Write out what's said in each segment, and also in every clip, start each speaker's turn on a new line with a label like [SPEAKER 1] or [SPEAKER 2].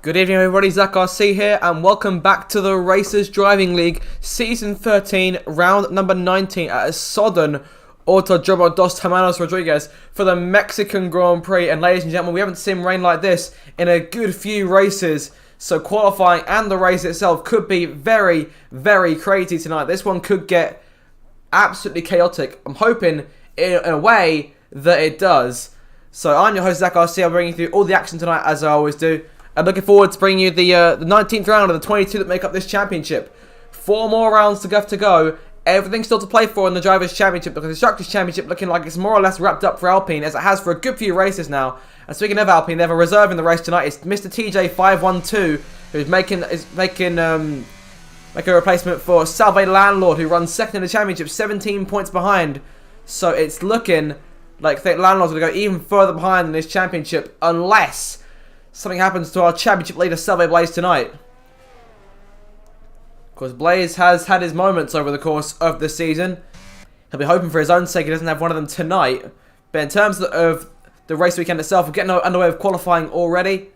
[SPEAKER 1] Good evening everybody, Zach RC here and welcome back to the Racers Driving League Season 13, round number 19 at a Southern Autodromo dos Hermanos Rodriguez for the Mexican Grand Prix. And ladies and gentlemen, we haven't seen rain like this in a good few races, so qualifying and the race itself could be very, very crazy tonight. This one could get absolutely chaotic. I'm hoping in a way that it does. So I'm your host Zach RC, I'm bringing you through all the action tonight as I always do. And looking forward to bringing you the 19th round of the 22 that make up this championship. 4 more rounds to go. Everything still to play for in the Drivers' Championship, because the Constructors' Championship looking like it's more or less wrapped up for Alpine, as it has for a good few races now. And speaking of Alpine, they have a reserve in the race tonight. It's Mr. TJ512, who's making a replacement for Salve Landlord, who runs second in the championship, 17 points behind. So it's looking like Landlord's going to go even further behind in this championship, unless something happens to our championship leader, Salve Blaze, tonight. Because Blaze has had his moments over the course of the season. He'll be hoping for his own sake he doesn't have one of them tonight. But in terms of the race weekend itself, we're getting underway with qualifying already.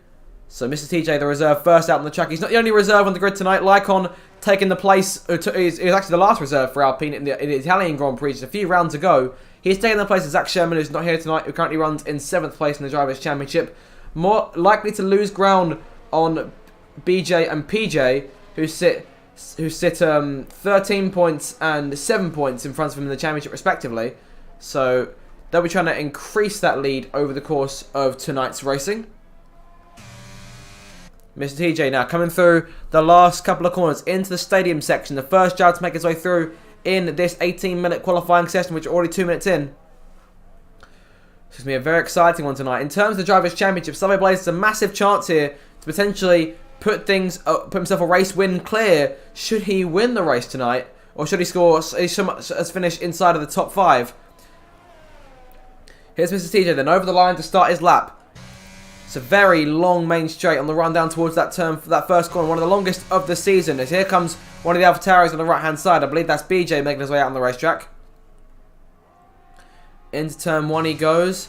[SPEAKER 1] So Mr. TJ, the reserve, first out on the track. He's not the only reserve on the grid tonight. Lycon taking the place, he's actually the last reserve for Alpine in the Italian Grand Prix. Just a few rounds to go. He's taking the place of Zach Sherman, who's not here tonight, who currently runs in 7th place in the Drivers' Championship. More likely to lose ground on BJ and PJ, who sit 13 points and 7 points in front of him in the championship respectively. So they'll be trying to increase that lead over the course of tonight's racing. Mr. TJ now coming through the last couple of corners into the stadium section. The first driver to make his way through in this 18-minute qualifying session, which are already 2 minutes in. It's going to be a very exciting one tonight. In terms of the Drivers' Championship, Salve Blaze has a massive chance here to potentially put himself a race win clear should he win the race tonight, or should he finish inside of the top 5. Here's Mr. TJ then over the line to start his lap. It's a very long main straight on the run down towards that turn for that first corner, one of the longest of the season. As here comes one of the AlphaTauris on the right hand side. I believe that's BJ making his way out on the racetrack. Into turn 1 he goes.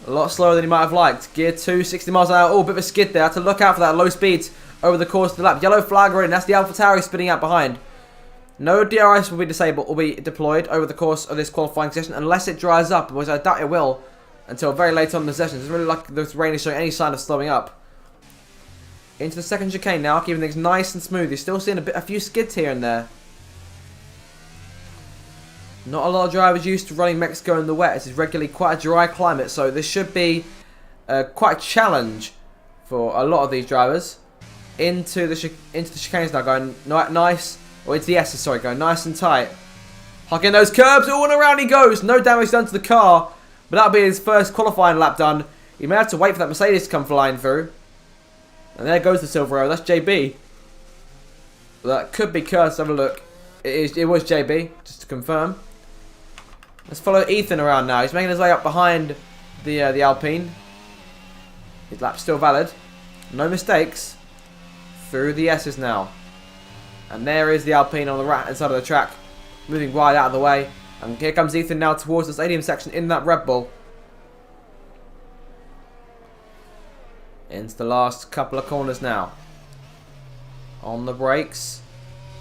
[SPEAKER 1] A lot slower than he might have liked. Gear 2, 60 miles an hour. Oh, a bit of a skid there. Had to look out for that low speeds over the course of the lap. Yellow flag in. That's the AlphaTauri spinning out behind. No DRS will be deployed over the course of this qualifying session unless it dries up, which I doubt it will until very late on in the session. It's really like the rain is showing any sign of slowing up. Into the second chicane now, keeping things nice and smooth. You're still seeing a few skids here and there. Not a lot of drivers used to running Mexico in the wet. This is regularly quite a dry climate, so this should be quite a challenge for a lot of these drivers. Into the chicanes now, going nice, or into the S's, sorry, going nice and tight. Hugging those curbs, all and around he goes. No damage done to the car, but that'll be his first qualifying lap done. He may have to wait for that Mercedes to come flying through. And there goes the silver arrow. That's JB. That could be Curtis. Have a look. It was JB, just to confirm. Let's follow Ethan around now. He's making his way up behind the Alpine. His lap's still valid. No mistakes. Through the S's now. And there is the Alpine on the right hand side of the track. Moving wide out of the way. And here comes Ethan now towards the stadium section in that Red Bull. Into the last couple of corners now. On the brakes.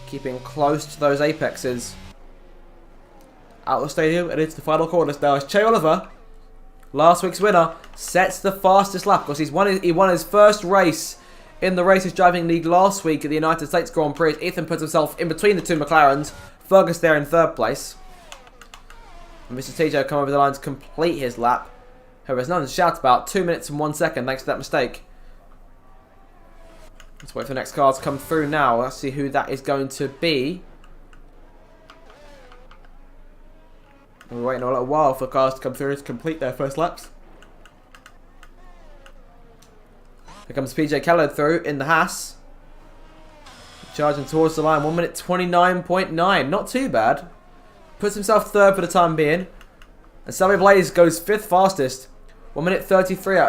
[SPEAKER 1] Keeping close to those apexes. Out of the stadium and into the final corners now. As Che Oliver, last week's winner, sets the fastest lap because he won his first race in the Racers Driving League last week at the United States Grand Prix. Ethan puts himself in between the two McLarens. Fergus there in 3rd place. And Mr. TJ come over the line to complete his lap. However, there's nothing to shout about. 2 minutes and 1 second thanks to that mistake. Let's wait for the next car to come through now. Let's see who that is going to be. We're waiting a little while for cars to come through to complete their first laps. Here comes PJ Khaled through in the Haas. Charging towards the line. 1 minute 29.9. Not too bad. Puts himself 3rd for the time being. And Salve Blaze goes 5th fastest. 1 minute 33.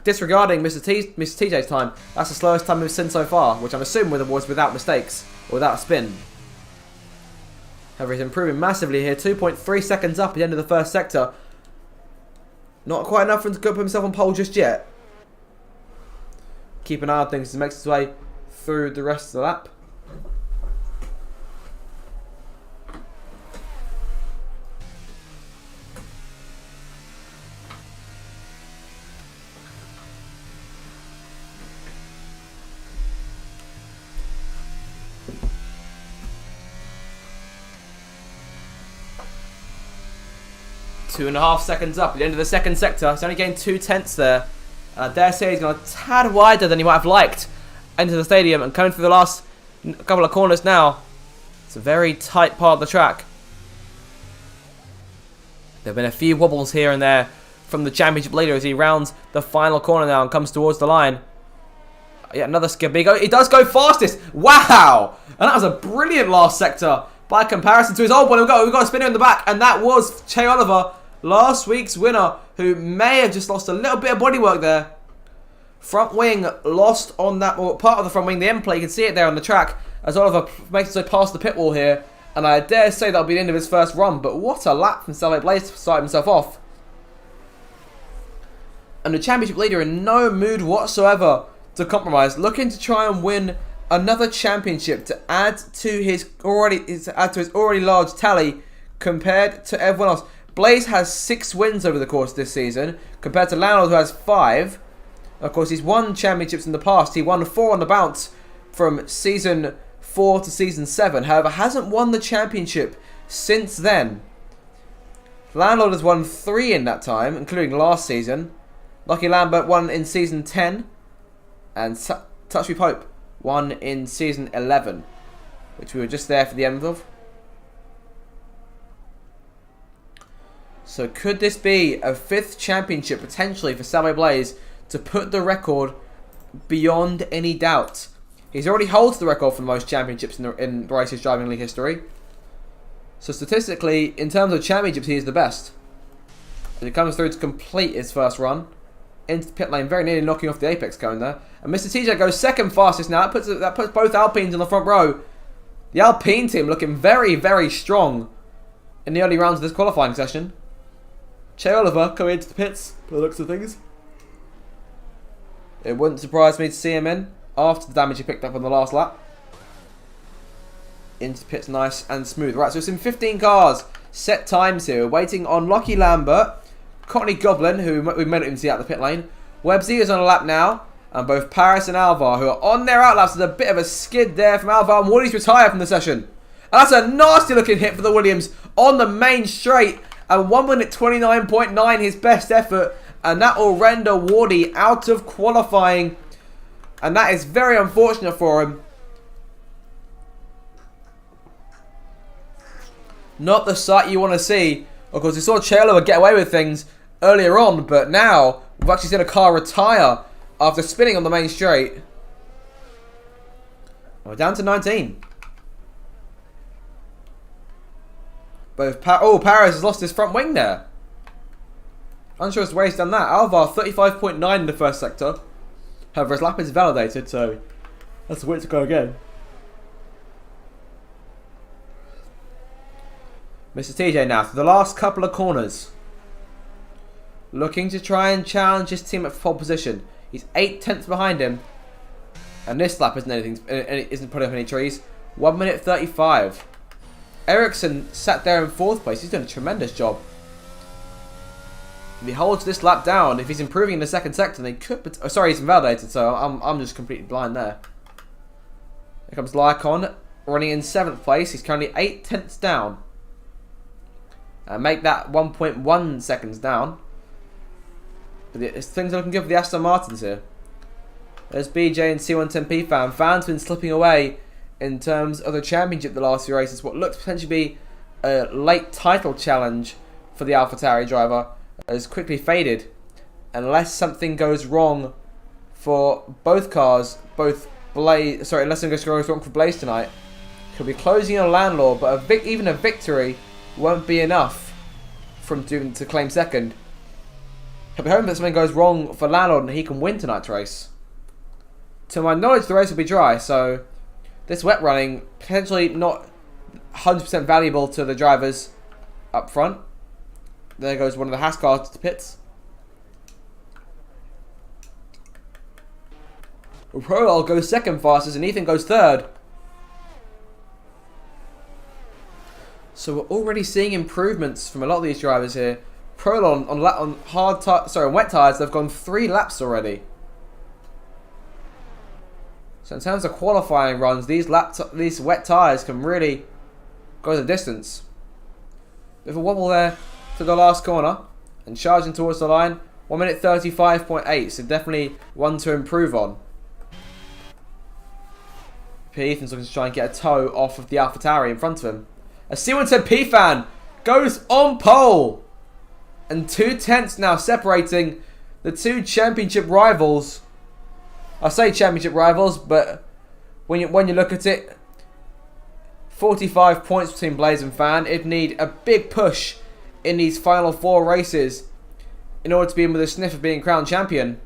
[SPEAKER 1] Disregarding Mr. TJ's time. That's the slowest time we've seen so far. Which I'm assuming was without mistakes. Or without a spin. However, he's improving massively here. 2.3 seconds up at the end of the first sector. Not quite enough for him to put himself on pole just yet. keep an eye on things as he makes his way through the rest of the lap. Two and a half seconds up at the end of the second sector. He's only gained 2/10 there. I dare say he's gone a tad wider than he might have liked into the stadium and coming through the last couple of corners now. It's a very tight part of the track. There have been a few wobbles here and there from the championship leader as he rounds the final corner now and comes towards the line. Yeah, another skip. He does go fastest. Wow! And that was a brilliant last sector by comparison to his old one. We've got a spinner in the back, and that was Che Oliver, last week's winner, who may have just lost a little bit of bodywork there. Front wing lost on that, or part of the front wing, the end plate. You can see it there on the track as Oliver makes his way past the pit wall here. And I dare say that'll be the end of his first run. But what a lap from Salve Blaze to start himself off. And the championship leader in no mood whatsoever to compromise, looking to try and win another championship to add to his already large tally compared to everyone else. Blaze has 6 wins over the course of this season, compared to Landlord, who has 5. Of course, he's won championships in the past. He won 4 on the bounce from season 4 to season 7. However, hasn't won the championship since then. Landlord has won 3 in that time, including last season. Lucky Lambert won in season 10. And Touch Me Pope won in season 11, which we were just there for the end of. So could this be a 5th championship potentially for Salve Blaze to put the record beyond any doubt? He's already holds the record for the most championships in Race's Driving League history. So statistically, in terms of championships, he is the best. As he comes through to complete his first run into the pit lane, very nearly knocking off the apex cone there. And Mr. TJ goes second fastest now. That puts both Alpines on the front row. The Alpine team looking very, very strong in the early rounds of this qualifying session. Che Oliver coming into the pits, by the looks of things. It wouldn't surprise me to see him in after the damage he picked up on the last lap. Into the pits nice and smooth. Right, so it's in 15 cars. Set times here. We're waiting on Lucky Lambert, Courtney Goblin, who we may not even see out the pit lane. Webbsy is on a lap now. And both Paris and Alvar, who are on their outlaps. There's a bit of a skid there from Alvar. And Woody's retired from the session. And that's a nasty looking hit for the Williams on the main straight. And 1 minute 29.9, his best effort. And that will render Wardy out of qualifying. And that is very unfortunate for him. Not the sight you want to see. Of course, we saw Che Oliver get away with things earlier on. But now, we've actually seen a car retire after spinning on the main straight. We're down to 19. Paris has lost his front wing there. Unsure as to where he's done that. Alvar 35.9 in the first sector. However, his lap is validated, so that's a way to go again. Mr. TJ now for the last couple of corners, looking to try and challenge his team at pole position. He's 8/10 behind him, and this lap isn't putting up any trees. 1 minute 35. Ericsson sat there in 4th place. He's doing a tremendous job. If he holds this lap down, if he's improving in the second sector, then he could. Oh, sorry, he's invalidated, so I'm just completely blind there. Here comes Lycon, running in 7th place. He's currently 8/10 down. And make that 1.1 seconds down. But things are looking good for the Aston Martins here. There's BJ and C110P fan. Fans been slipping away in terms of the championship the last few races. What looks potentially be a late title challenge for the AlphaTauri driver has quickly faded. Unless something goes wrong for both cars, unless something goes wrong for Blaze tonight, could be closing on a Landlord, but even a victory won't be enough to claim second. He'll be hoping that something goes wrong for Landlord and he can win tonight's race. To my knowledge, the race will be dry, so this wet running potentially not 100% valuable to the drivers up front. There goes one of the Haas cars to the pits. Prolol goes second fastest and Ethan goes third. So we're already seeing improvements from a lot of these drivers here. Prolol on wet tyres, they've gone 3 laps already. So in terms of qualifying runs, these wet tyres can really go the distance. Bit of a wobble there to the last corner and charging towards the line. 1 minute 35.8, so definitely one to improve on. Ethan's looking to try and get a toe off of the AlphaTauri in front of him. A C110P fan goes on pole. And 2/10 now separating the 2 championship rivals. I say championship rivals, but when you look at it, 45 points between Blaze and Fan. It'd need a big push in these final 4 races in order to be in with a sniff of being crowned champion.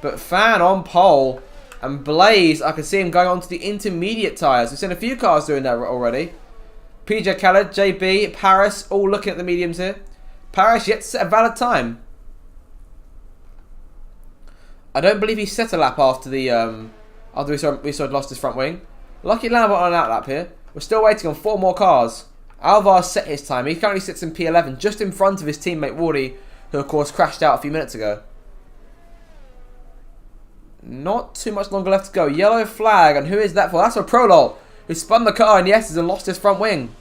[SPEAKER 1] But Fan on pole, and Blaze, I can see him going on to the intermediate tyres. We've seen a few cars doing that already. PJ Khaled, JB, Paris, all looking at the mediums here. Paris yet to set a valid time. I don't believe he set a lap after the after we saw he'd lost his front wing. Lucky Lambert on an outlap here. We're still waiting on 4 more cars. Alvar set his time. He currently sits in P11, just in front of his teammate Wardy, who of course crashed out a few minutes ago. Not too much longer left to go. Yellow flag, and who is that for? That's for Prolol, who spun the car in the S's and lost his front wing.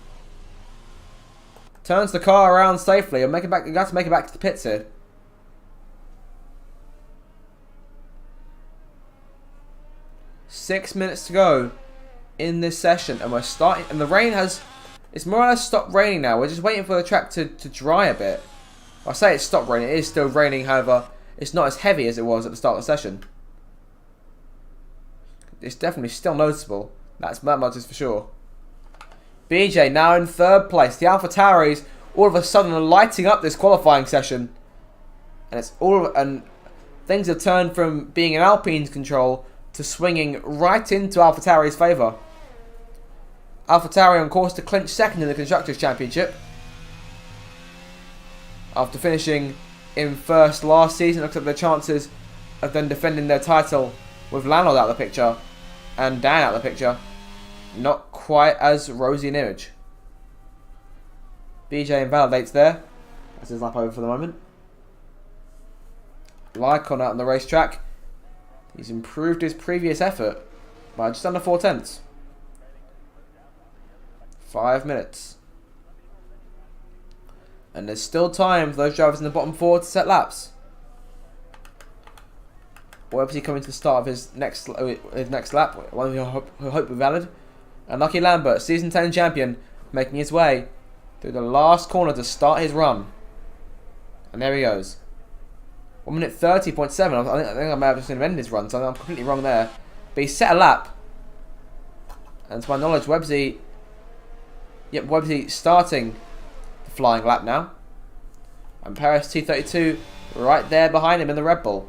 [SPEAKER 1] Turns the car around safely and you have to make it back to the pits here. Six minutes to go in this session, and we're starting. And the rain it's more or less stopped raining now. We're just waiting for the track to dry a bit. I say it's stopped raining. It is still raining, however, it's not as heavy as it was at the start of the session. It's definitely still noticeable. That much is for sure. BJ now in 3rd place. The AlphaTauris all of a sudden are lighting up this qualifying session, and things have turned from being in Alpine's control to swinging right into AlphaTauri's favour. AlphaTauri on course to clinch 2nd in the Constructors' Championship after finishing in 1st last season. Looks like their chances of then defending their title with Lanold out of the picture and Dan out of the picture, not quite as rosy an image. BJ invalidates there. That's his lap over for the moment. Lycon out on the racetrack. He's improved his previous effort by just under 4/10. 5 minutes. And there's still time for those drivers in the bottom 4 to set laps. Websy coming to the start of his next lap, one who hope will be valid. And Lucky Lambert, Season 10 champion, making his way through the last corner to start his run. And there he goes. 1 minute 30.7. I think I may have just ended his run, so I'm completely wrong there. But he set a lap. And to my knowledge, Websy starting the flying lap now. And Paris T32 right there behind him in the Red Bull.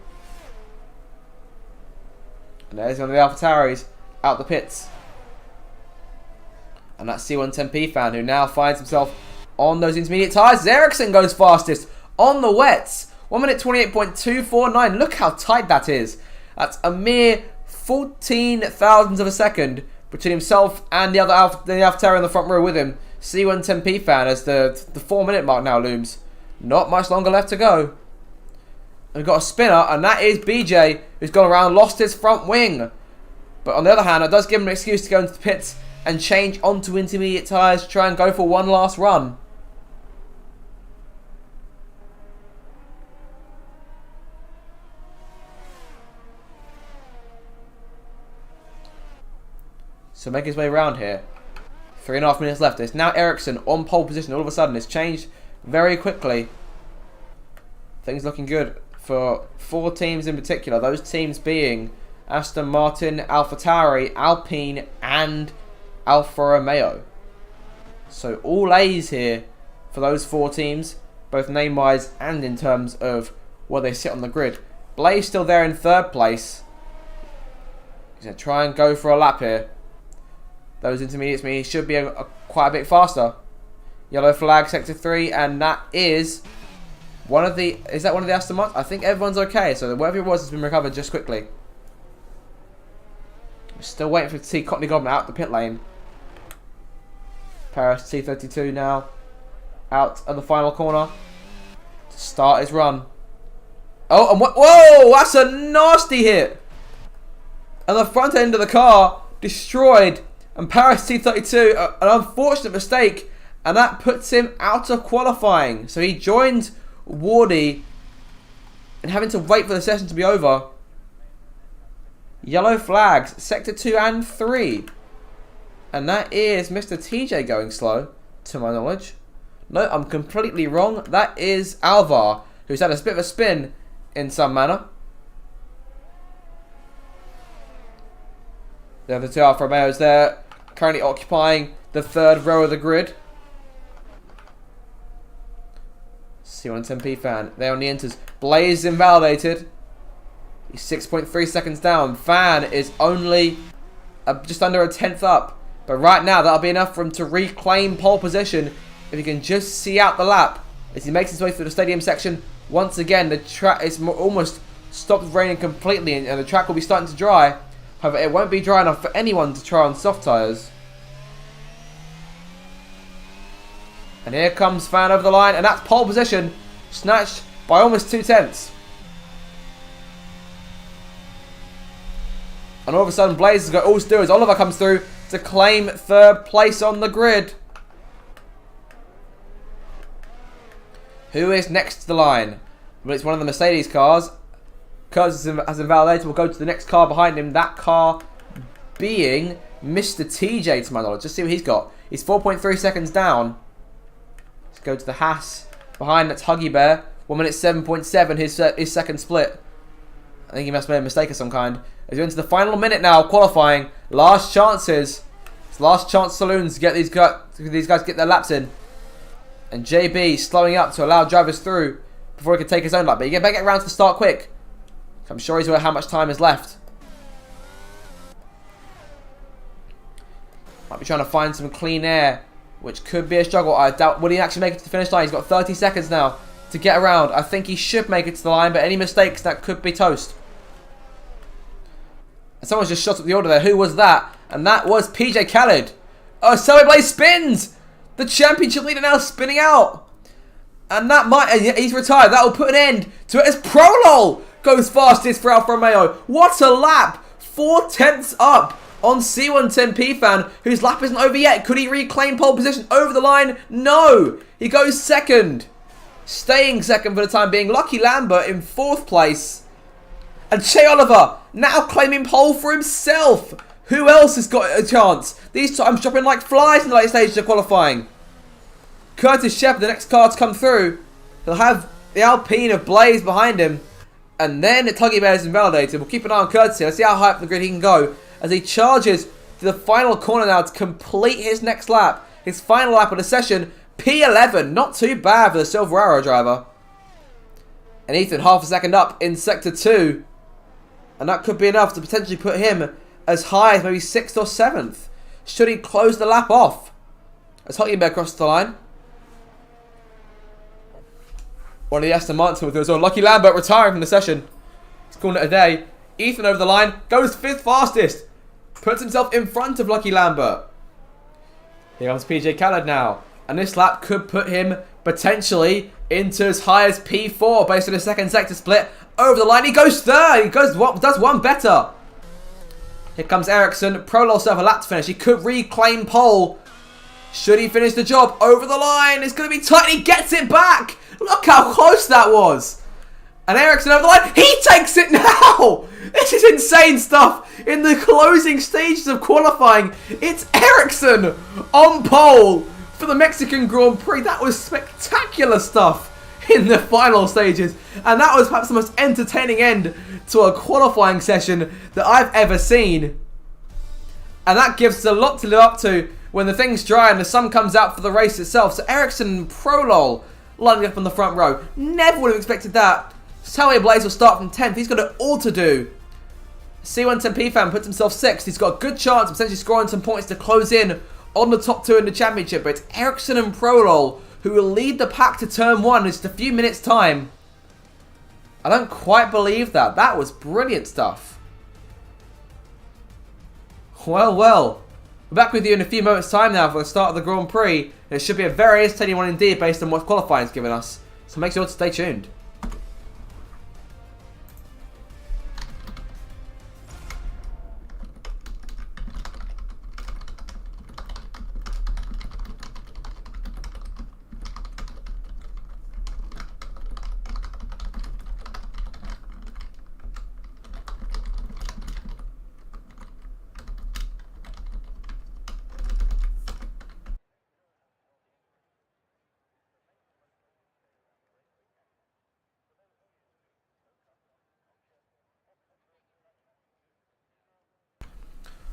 [SPEAKER 1] And there's one of the AlphaTauris out the pits. And that's C110P fan, who now finds himself on those intermediate tyres. Ericsson goes fastest on the wets. 1 minute 28.249. Look how tight that is. That's a mere 14 thousandths of a second between himself and the other AlphaTauri in the front row with him. C110P fan, as the 4 minute mark now looms. Not much longer left to go. And we've got a spinner, and that is BJ, who's gone around, lost his front wing. But on the other hand, it does give him an excuse to go into the pits and change onto intermediate tyres to try and go for one last run. So make his way around here. 3.5 minutes left. It's now Ericsson on pole position. All of a sudden, it's changed very quickly. Things looking good for 4 teams in particular. Those teams being Aston Martin, AlphaTauri, Alpine, and Alfa Romeo. So all A's here for those 4 teams, both name-wise and in terms of where they sit on the grid. Blaze still there in 3rd place. He's going to try and go for a lap here. Those intermediates mean he should be quite a bit faster. Yellow flag, sector 3, and that is one of the... Is that one of the Aston Martins? I think everyone's okay, so whatever it was has been recovered just quickly. Still waiting for to see Courtney Godman out the pit lane. Paris T32 now out of the final corner to start his run. Oh, and what? Whoa, that's a nasty hit. And the front end of the car destroyed. And Paris T32, an unfortunate mistake, and that puts him out of qualifying. So he joined Wardy and having to wait for the session to be over. Yellow flags, sector 2 and 3. And that is Mr. TJ going slow, to my knowledge. No, I'm completely wrong. That is Alvar, who's had a bit of a spin in some manner. The other two Alfa Romeos there, currently occupying the third row of the grid. C110P fan, there on the inters. Blaze invalidated. He's 6.3 seconds down. Fan is only just under a tenth up. But right now, that'll be enough for him to reclaim pole position if he can just see out the lap. As he makes his way through the stadium section, once again, the track is almost stopped raining completely and the track will be starting to dry. However, it won't be dry enough for anyone to try on soft tyres. And here comes Fan over the line, and that's pole position, snatched by almost 2 tenths. And all of a sudden, Blaze has got all to do as Oliver comes through to claim third place on the grid. Who is next to the line? Well, it's one of the Mercedes cars. Curtis has invalidated. We'll go to the next car behind him. That car being Mr. TJ, to my knowledge. Just see what he's got. He's 4.3 seconds down. Let's go to the Haas behind. That's Huggy Bear. 1 minute 7.7, his second split. I think he must have made a mistake of some kind. As we're into the final minute now, qualifying. Last chances. It's last chance saloons to get these guys to get their laps in. And JB slowing up to allow drivers through before he can take his own lap. But you better get around to the start quick. I'm sure he's aware how much time is left. Might be trying to find some clean air, which could be a struggle. I doubt, will he actually make it to the finish line? He's got 30 seconds now to get around. I think he should make it to the line, but any mistakes, that could be toast. And someone's just shot at the order there. Who was that? And that was PJ Khaled. Oh, Selby Blaze spins! The championship leader now spinning out. And that might, he's retired. That will put an end to it as Prolol goes fastest for Alfa Romeo. What a lap! 4 tenths up on C110P fan, whose lap isn't over yet. Could he reclaim pole position over the line? No! He goes second. Staying second for the time being. Lucky Lambert in 4th place. And Che Oliver now claiming pole for himself. Who else has got a chance? These times dropping like flies in the late stages of qualifying. Curtis Shepard, the next car to come through. He'll have the Alpine of Blaze behind him. And then Tuggy Bear is invalidated. We'll keep an eye on Curtis here. Let's see how high up the grid he can go as he charges to the final corner now to complete his next lap. His final lap of the session. P11. Not too bad for the Silver Arrow driver. And Ethan half a second up in Sector 2. And that could be enough to potentially put him as high as maybe 6th or 7th. Should he close the lap off? As Huggy Bear crosses the line. One of the Aston Martin with his own. Lucky Lambert retiring from the session. He's calling it a day. Ethan over the line. Goes 5th fastest. Puts himself in front of Lucky Lambert. Here comes PJ Khaled now. And this lap could put him potentially into as high as P4 based on his second sector split. Over the line. He goes 3rd. He does one better. Here comes Ericsson. Prolol still have a lap to finish. He could reclaim pole. Should he finish the job? Over the line. It's going to be tight. And he gets it back. Look how close that was. And Ericsson over the line. He takes it now. This is insane stuff. In the closing stages of qualifying, it's Ericsson on pole for the Mexican Grand Prix. That was spectacular stuff in the final stages. And that was perhaps the most entertaining end to a qualifying session that I've ever seen. And that gives us a lot to live up to when the thing's dry and the sun comes out for the race itself. So Ericsson and Prolol lining up on the front row. Never would have expected that. Selby Blaze will start from 10th. He's got it all to do. C110P fan puts himself 6th. He's got a good chance of potentially scoring some points to close in on the top 2 in the championship. But it's Ericsson and Prolol who will lead the pack to turn 1 in just a few minutes' time. I don't quite believe that. That was brilliant stuff. Well, well. We're back with you in a few moments' time now for the start of the Grand Prix. And it should be a very entertaining one indeed based on what qualifying's given us. So make sure to stay tuned.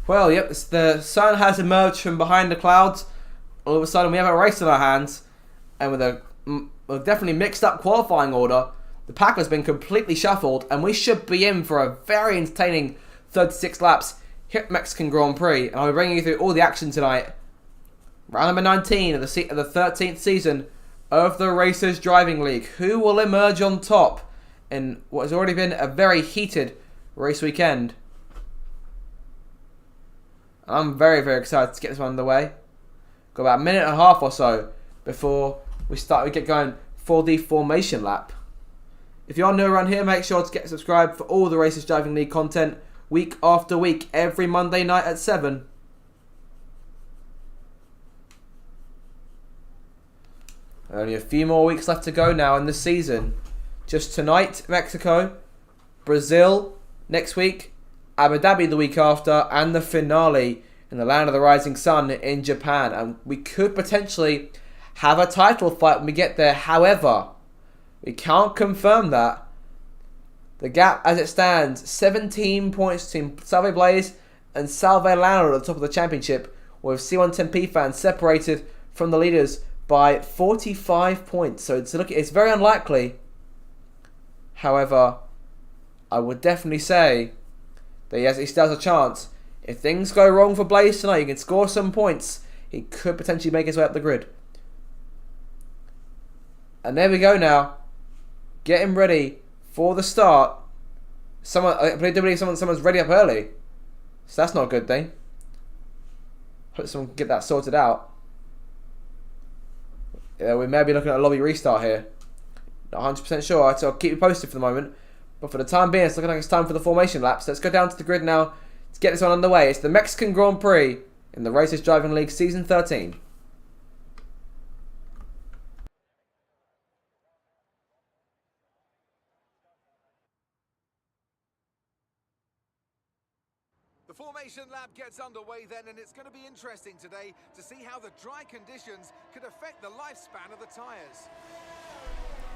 [SPEAKER 1] Well, yep, the sun has emerged from behind the clouds. All of a sudden, we have a race in our hands, and with a definitely mixed up qualifying order, the pack has been completely shuffled, and we should be in for a very entertaining 36 laps HIP Mexican Grand Prix. And I'll be bringing you through all the action tonight. Round number 19 of the 13th season of the Racers Driving League. Who will emerge on top in what has already been a very heated race weekend? I'm very, very excited to get this one underway. Got about a minute and a half or so before we get going for the formation lap. If you're new around here, make sure to get subscribed for all the Racers Driving League content week after week, every Monday night at 7. Only a few more weeks left to go now in the season. Just tonight, Mexico, Brazil next week, Abu Dhabi the week after, and the finale in the Land of the Rising Sun in Japan. And we could potentially have a title fight when we get there. However, we can't confirm that. The gap as it stands, 17 points between Salve Blaze and Salve Lando at the top of the championship, with C110P fans separated from the leaders by 45 points. So it's very unlikely. However, I would definitely say that he still has a chance. If things go wrong for Blaze tonight, he can score some points. He could potentially make his way up the grid. And there we go now. Getting ready for the start. I believe someone's ready up early. So that's not a good thing. Hope someone can get that sorted out. Yeah, we may be looking at a lobby restart here. Not 100% sure, so I'll keep you posted for the moment. But for the time being, it's looking like it's time for the formation laps. Let's go down to the grid now to get this one underway. It's the Mexican Grand Prix in the Racers Driving League Season 13.
[SPEAKER 2] The formation lap gets underway then, and it's going to be interesting today to see how the dry conditions could affect the lifespan of the tyres.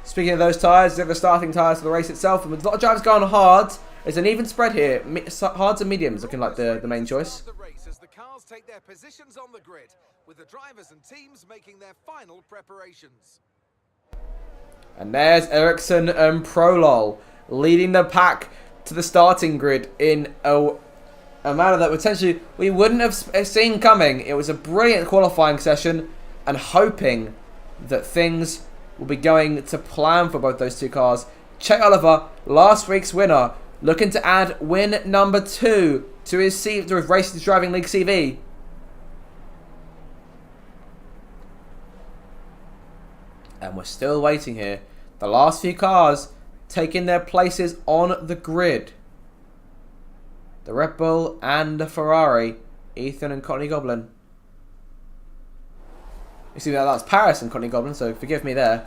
[SPEAKER 1] Speaking of those tyres, they're the starting tyres for the race itself, and with a lot of drivers going hard, there's an even spread here. Hards and mediums looking like the main choice.
[SPEAKER 2] The race as the cars take their positions on the grid, with the drivers and teams making their final preparations.
[SPEAKER 1] And there's Ericsson and Prolol leading the pack to the starting grid in a manner that potentially we wouldn't have seen coming. It was a brilliant qualifying session, and hoping that things will be going to plan for both those two cars. Che Oliver, last week's winner, looking to add win number 2 to his Racers Driving League CV. And we're still waiting here. The last few cars taking their places on the grid. The Red Bull and the Ferrari, Ethan and Courtney Goblin. You see that's Paris and Courtney Goblin, so forgive me there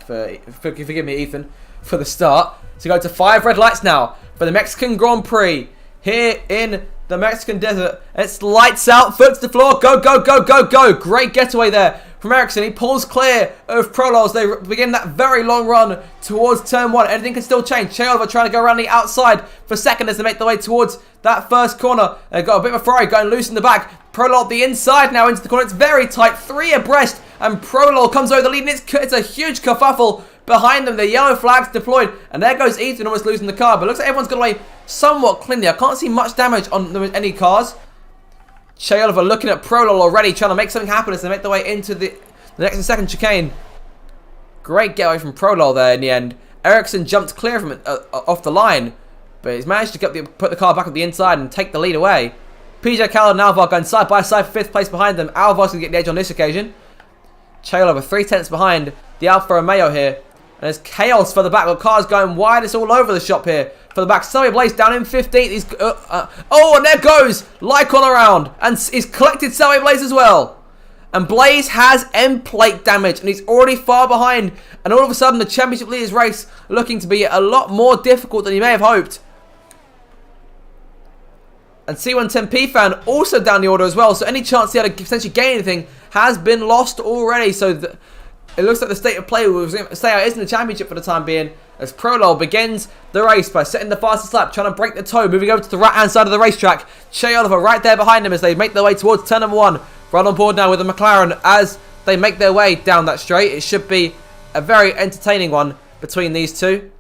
[SPEAKER 1] forgive me, Ethan, for the start. So go to 5 red lights now for the Mexican Grand Prix here in the Mexican desert. It's lights out, foot to the floor, go, go, go, go, go. Great getaway there from Ericsson. He pulls clear of Prolol as they begin that very long run towards turn 1. Anything can still change. Che Oliver trying to go around the outside for second as they make their way towards that first corner. They've got a bit of a Ferrari going loose in the back. Prolol the inside now into the corner. It's very tight, 3 abreast, and Prolol comes over the lead, and it's a huge kerfuffle behind them. The yellow flags deployed, and there goes Ethan almost losing the car, but it looks like everyone's got away somewhat cleanly. I can't see much damage on any cars. Che Oliver looking at Prolol already, trying to make something happen as they make their way into the next and second chicane. Great getaway from Prolol there in the end. Ericsson jumped clear from it, off the line, but he's managed to put the car back on the inside and take the lead away. PJ Khaled and Alvar going side by side for 5th place behind them. Alvar's going to get the edge on this occasion. Chael over 3/10 behind the Alfa Romeo here. And there's chaos for the back. The car's going wide. It's all over the shop here for the back. Selby Blaze down in 15th. Oh, and there goes Lycon around. And he's collected Selby Blaze as well. And Blaze has end plate damage. And he's already far behind. And all of a sudden, the championship leaders race looking to be a lot more difficult than he may have hoped. And C110P fan also down the order as well. So any chance he had to potentially gain anything has been lost already. So it looks like the state of play will stay out isn't the championship for the time being. As Prolol begins the race by setting the fastest lap, trying to break the toe, moving over to the right-hand side of the racetrack. Shea Oliver right there behind him as they make their way towards turn number 1. Right on board now with the McLaren as they make their way down that straight. It should be a very entertaining one between these two.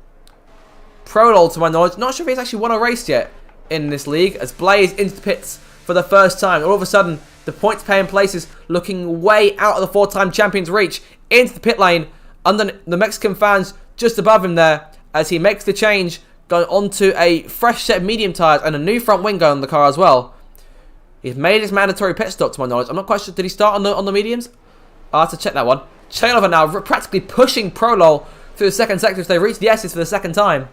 [SPEAKER 1] Prolol, to my knowledge, not sure if he's actually won a race yet in this league, as Blaze into the pits for the first time. All of a sudden, the points paying places looking way out of the 4-time champion's reach into the pit lane under the Mexican fans just above him there as he makes the change, going onto a fresh set of medium tyres and a new front wing going on the car as well. He's made his mandatory pit stop to my knowledge. I'm not quite sure, did he start on the mediums? I'll have to check that one. Chailova now practically pushing Prolol through the second sector as they reach the S's for the second time.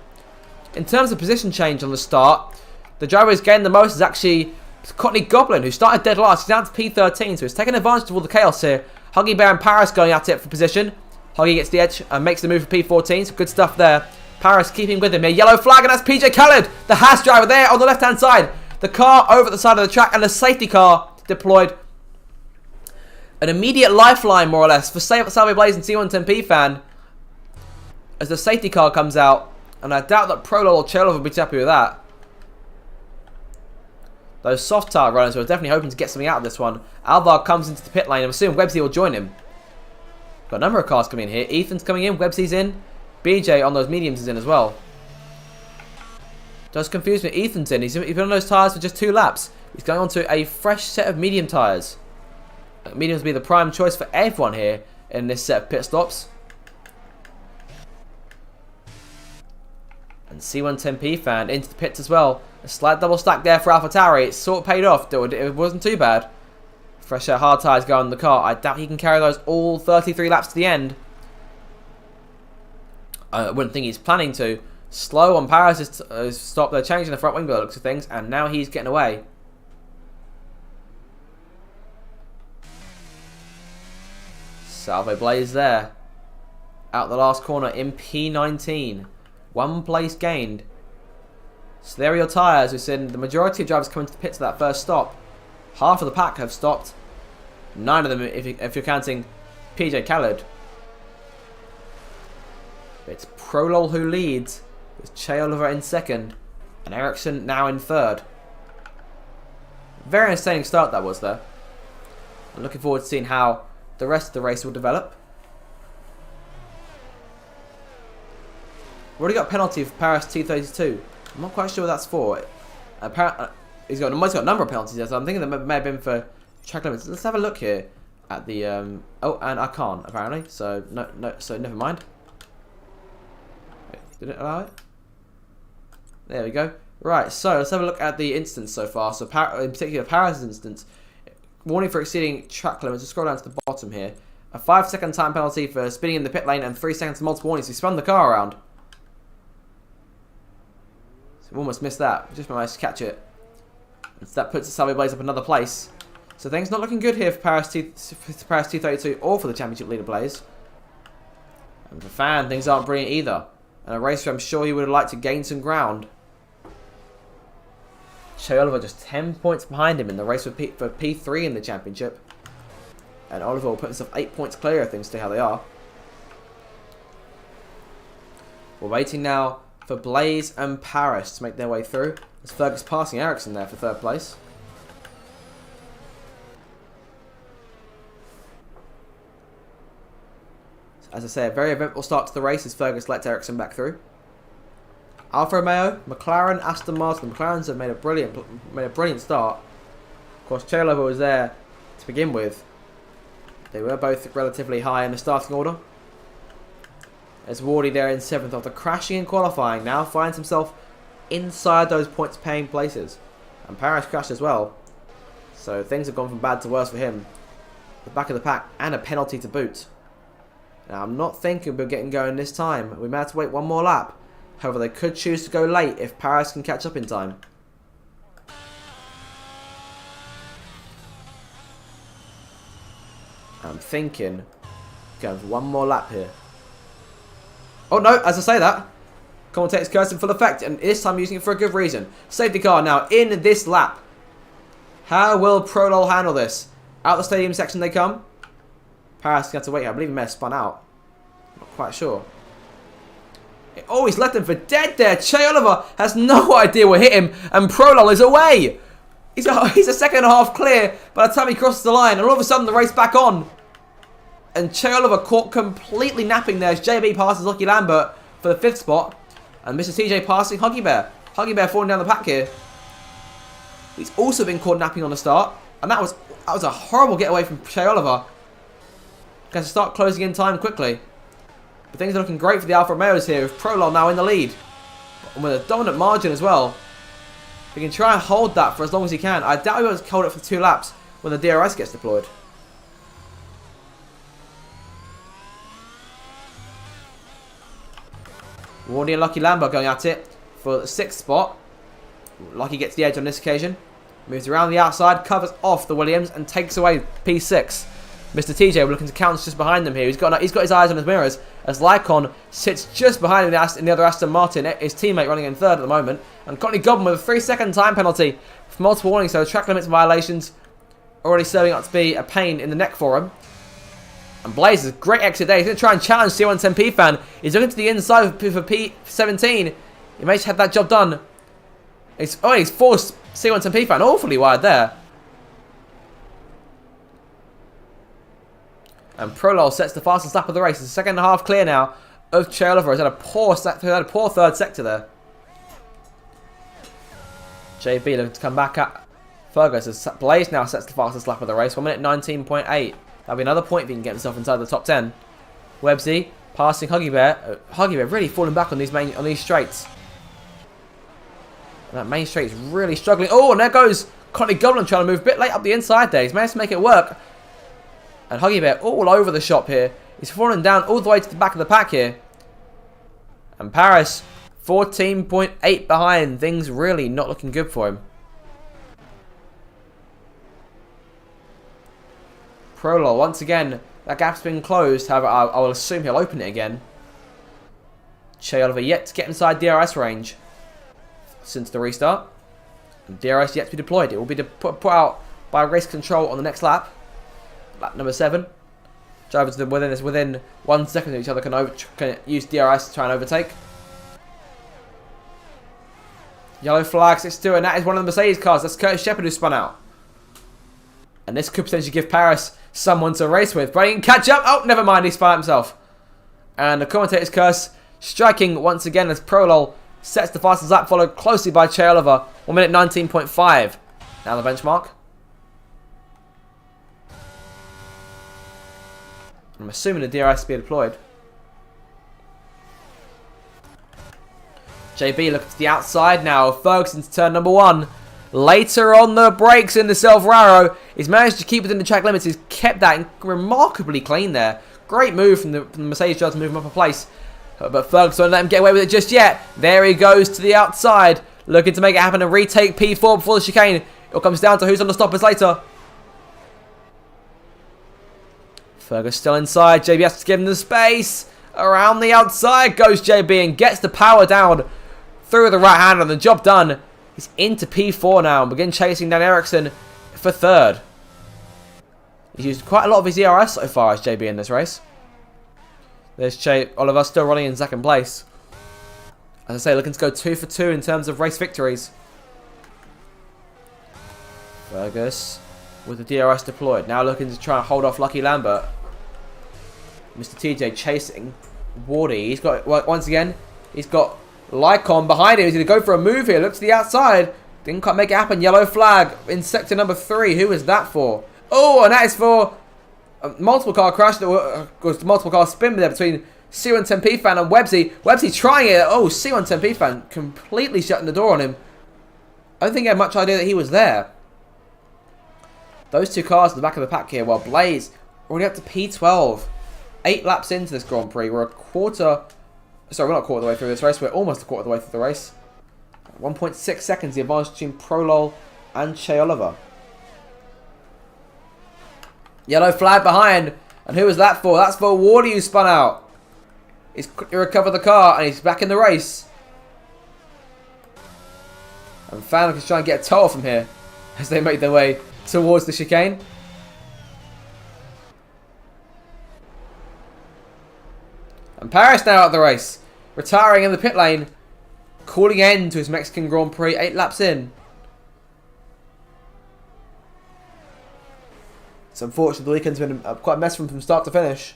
[SPEAKER 1] In terms of position change on the start, the driver who's gained the most is actually Courtney Goblin, who started dead last. He's down to P13, so he's taking advantage of all the chaos here. Huggy Bear and Paris going at it for position. Huggy gets the edge and makes the move for P14, so good stuff there. Paris keeping with him here. Yellow flag, and that's PJ Khaled, the Haas driver there on the left-hand side. The car over at the side of the track and the safety car deployed. An immediate lifeline, more or less, for Salve Blaze and C110P fan as the safety car comes out. And I doubt that Prolol or Chailova will be happy with that. Those soft tire runners are definitely hoping to get something out of this one. Alvar comes into the pit lane. I'm assuming Websy will join him. Got a number of cars coming in here. Ethan's coming in. Websy's in. BJ on those mediums is in as well. Does confuse me. Ethan's in. He's been on those tyres for just 2 laps. He's going on to a fresh set of medium tyres. Mediums will be the prime choice for everyone here in this set of pit stops. And C110P fan into the pits as well. A slight double stack there for AlphaTauri. It sort of paid off, though it wasn't too bad. Fresh hard tyres going on the car. I doubt he can carry those all 33 laps to the end. I wouldn't think he's planning to. Slow on Paris is stopped. They're changing the front wing by the looks of things, and now he's getting away. Salve Blaze there. Out the last corner in P19. 1 place gained. So there are your tyres. We've seen the majority of drivers coming to the pits at that first stop. Half of the pack have stopped. 9 of them if you're counting PJ Khaled. It's Prolol who leads, with Che Oliver in second, and Ericsson now in third. Very entertaining start that was there. I'm looking forward to seeing how the rest of the race will develop. We've already got a penalty for Paris T32. I'm not quite sure what that's for. He's got a number of penalties there, so I'm thinking that may have been for track limits. Let's have a look here at the oh, and I can't apparently, so so never mind. Wait, did it allow it? There we go. Right, so let's have a look at the instance so far. So in particular, Paris' instance, warning for exceeding track limits. Just scroll down to the bottom here. A 5-second time penalty for spinning in the pit lane and 3 seconds of multiple warnings. He spun the car around. So we almost missed that. We just managed to catch it. And so that puts the Salve Blaze up another place. So things not looking good here for Paris T32 or for the championship leader Blaze. And for Fan, things aren't brilliant either. And a racer I'm sure he would have liked to gain some ground. Che Oliver just 10 points behind him in the race for P3 in the championship. And Oliver will put himself 8 points clear if things stay how they are. We're waiting now for Blaze and Paris to make their way through. As Fergus passing Ericsson there for third place. As I say, a very eventful start to the race as Fergus lets Ericsson back through. Alfa Romeo, McLaren, Aston Martin. The McLarens have made a brilliant start. Of course, Che Oliver was there to begin with. They were both relatively high in the starting order. As Wardy there in 7th after crashing in qualifying now finds himself inside those points paying places. And Paris crashed as well. So things have gone from bad to worse for him. The back of the pack and a penalty to boot. Now I'm not thinking we're getting going this time. We may have to wait one more lap. However, they could choose to go late if Paris can catch up in time. I'm thinking going for one more lap here. Oh no, as I say that, commentator's curse in full effect, and this time using it for a good reason. Safety car now in this lap. How will Prolol handle this? Out the stadium section they come. Paris going to wait. I believe he may have spun out. Not quite sure. Oh, he's left him for dead there. Che Oliver has no idea what hit him, and Prolol is away. He's a second and a half clear by the time he crosses the line, and all of a sudden the race back on. And Che Oliver caught completely napping there as JB passes Lucky Lambert for the 5th spot. And Mr. TJ passing Huggy Bear. Huggy Bear falling down the pack here. He's also been caught napping on the start. And that was a horrible getaway from Che Oliver. Going to start closing in time quickly. But things are looking great for the Alfa Romeos here, with Prolol now in the lead. And with a dominant margin as well. He can try and hold that for as long as he can. I doubt he'll be able to hold it for 2 laps when the DRS gets deployed. Wardy and Lucky Lambert going at it for the 6th spot. Lucky gets the edge on this occasion. Moves around the outside, covers off the Williams and takes away P6. Mr. TJ looking to counter just behind them here. He's got his eyes on his mirrors as Lycon sits just behind him in the other Aston Martin. His teammate running in 3rd at the moment. And Courtney Godwin with a 3-second time penalty for multiple warnings. So track limits violations already serving up to be a pain in the neck for him. And Blaze is a great exit there. He's going to try and challenge C110P fan. He's looking to the inside for P17. He may just have that job done. He's forced C110P fan awfully wide there. And Prolol sets the fastest lap of the race. It's the 2nd and a half clear now of Che Oliver. He's had a poor 3rd sector there. JB looking to come back at Fergus as Blaze now sets the fastest lap of the race. 1 minute 19.8. That'll be another point if he can get himself inside the top 10. Websy passing Huggy Bear. Huggy Bear really falling back on these straights. And that main straight is really struggling. Oh, and there goes Connie Goblin trying to move a bit late up the inside there. He's managed to make it work. And Huggy Bear all over the shop here. He's falling down all the way to the back of the pack here. And Paris 14.8 behind. Things really not looking good for him. Prolol, once again, that gap's been closed. However, I will assume he'll open it again. Che Oliver yet to get inside DRS range since the restart. And DRS yet to be deployed. It will be put out by race control on the next lap. Lap number 7. Drivers within 1 second of each other can use DRS to try and overtake. Yellow flag 6-2, and that is one of the Mercedes cars. That's Curtis Shepard who spun out. And this could potentially give Paris someone to race with. But he can catch up. Oh, never mind. He spun out himself. And the commentator's curse striking once again as Prolol sets the fastest lap, followed closely by Che Oliver. 1 minute 19.5. Now the benchmark. I'm assuming the DRS will be deployed. JB looking to the outside now. Ferguson to turn number 1. Later on the brakes in the Silverado. He's managed to keep within the track limits. He's kept that remarkably clean there. Great move from the Mercedes driver to move him up a place. But Ferguson won't let him get away with it just yet. There he goes to the outside. Looking to make it happen and retake P4 before the chicane. It comes down to who's on the stoppers later. Fergus still inside. JB has to give him the space. Around the outside goes JB and gets the power down through the right hand and the job done. He's into P4 now and begin chasing down Ericsson for 3rd. He's used quite a lot of his ERS so far as JB in this race. There's Che Oliver still running in 2nd place. As I say, looking to go 2 for 2 in terms of race victories. Fergus with the DRS deployed. Now looking to try and hold off Lucky Lambert. Mr. TJ chasing Wardy. He's got, once again, he's got Lycon behind him. He's going to go for a move here. Look to the outside. Didn't quite make it happen. Yellow flag in sector number 3. Who is that for? Oh, and that is for a multiple car crash. That was multiple car spin there between C110P fan and Websy. Websy trying it. Oh, C110P fan completely shutting the door on him. I don't think he had much idea that he was there. Those two cars in the back of the pack here, while Blaze already up to P12. 8 laps into this Grand Prix. We're we're not a quarter of the way through this race. We're almost a quarter of the way through the race. 1.6 seconds the advantage between Prolol and Che Oliver. Yellow flag behind. And who was that for? That's for Wardy, who spun out. He's quickly recovered the car and he's back in the race. And Fanatic is trying to get a toll from here as they make their way towards the chicane. And Paris now out of the race, retiring in the pit lane, calling end to his Mexican Grand Prix 8 laps in. It's unfortunate the weekend's been quite a mess from start to finish.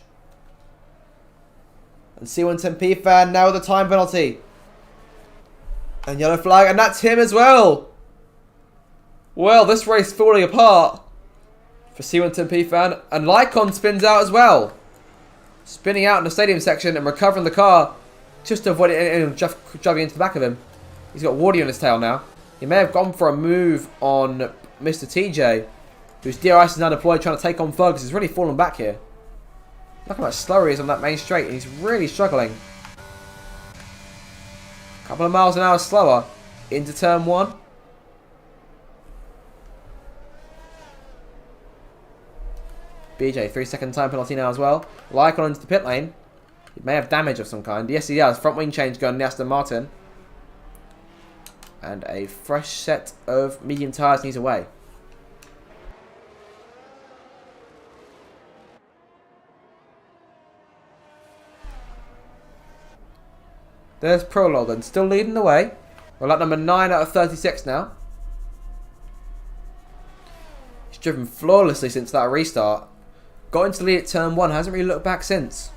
[SPEAKER 1] And C110P fan now with a time penalty. And yellow flag, and that's him as well. Well, this race falling apart for C110P fan. And Lycon spins out as well. Spinning out in the stadium section and recovering the car just to avoid it driving into the back of him. He's got Wardy on his tail now. He may have gone for a move on Mr. TJ, whose DRS is now deployed trying to take on Fergus. He's really fallen back here. Look how much slower he is on that main straight, and he's really struggling. A couple of miles an hour slower into turn 1. BJ, 3-second time penalty now as well. Lycon into the pit lane. He may have damage of some kind. Yes, he does. Front wing change going to Aston Martin. And a fresh set of medium tyres needs away. There's Prolol then, still leading the way. We're at number 9 out of 36 now. He's driven flawlessly since that restart. Got into the lead at turn 1, hasn't really looked back since.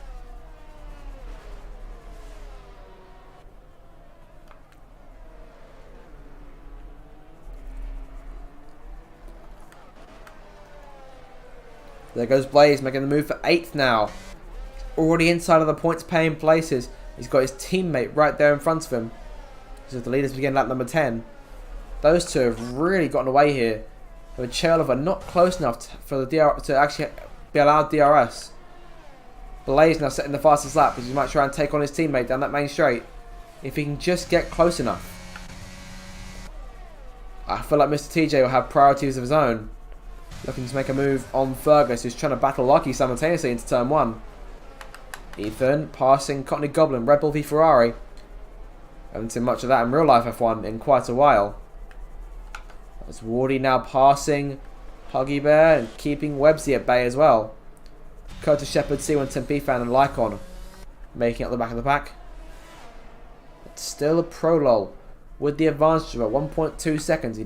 [SPEAKER 1] There goes Blaze, making the move for 8th now. Already inside of the points paying places. He's got his teammate right there in front of him. So the leaders begin lap number 10. Those two have really gotten away here. With Che Oliver not close enough for the to actually be allowed DRS. Blaze now setting the fastest lap because he might try and take on his teammate down that main straight. If he can just get close enough. I feel like Mr. TJ will have priorities of his own. Looking to make a move on Fergus, who's trying to battle Lucky simultaneously into turn 1. Ethan passing Cockney Goblin, Red Bull v Ferrari. Haven't seen much of that in real life F1 in quite a while. That's Wardy now passing Huggy Bear and keeping Websy at bay as well. Curtis Shepherd, C110P fan and Lycon making up the back of the pack. It's still a Prolol with the advantage of 1.2 seconds.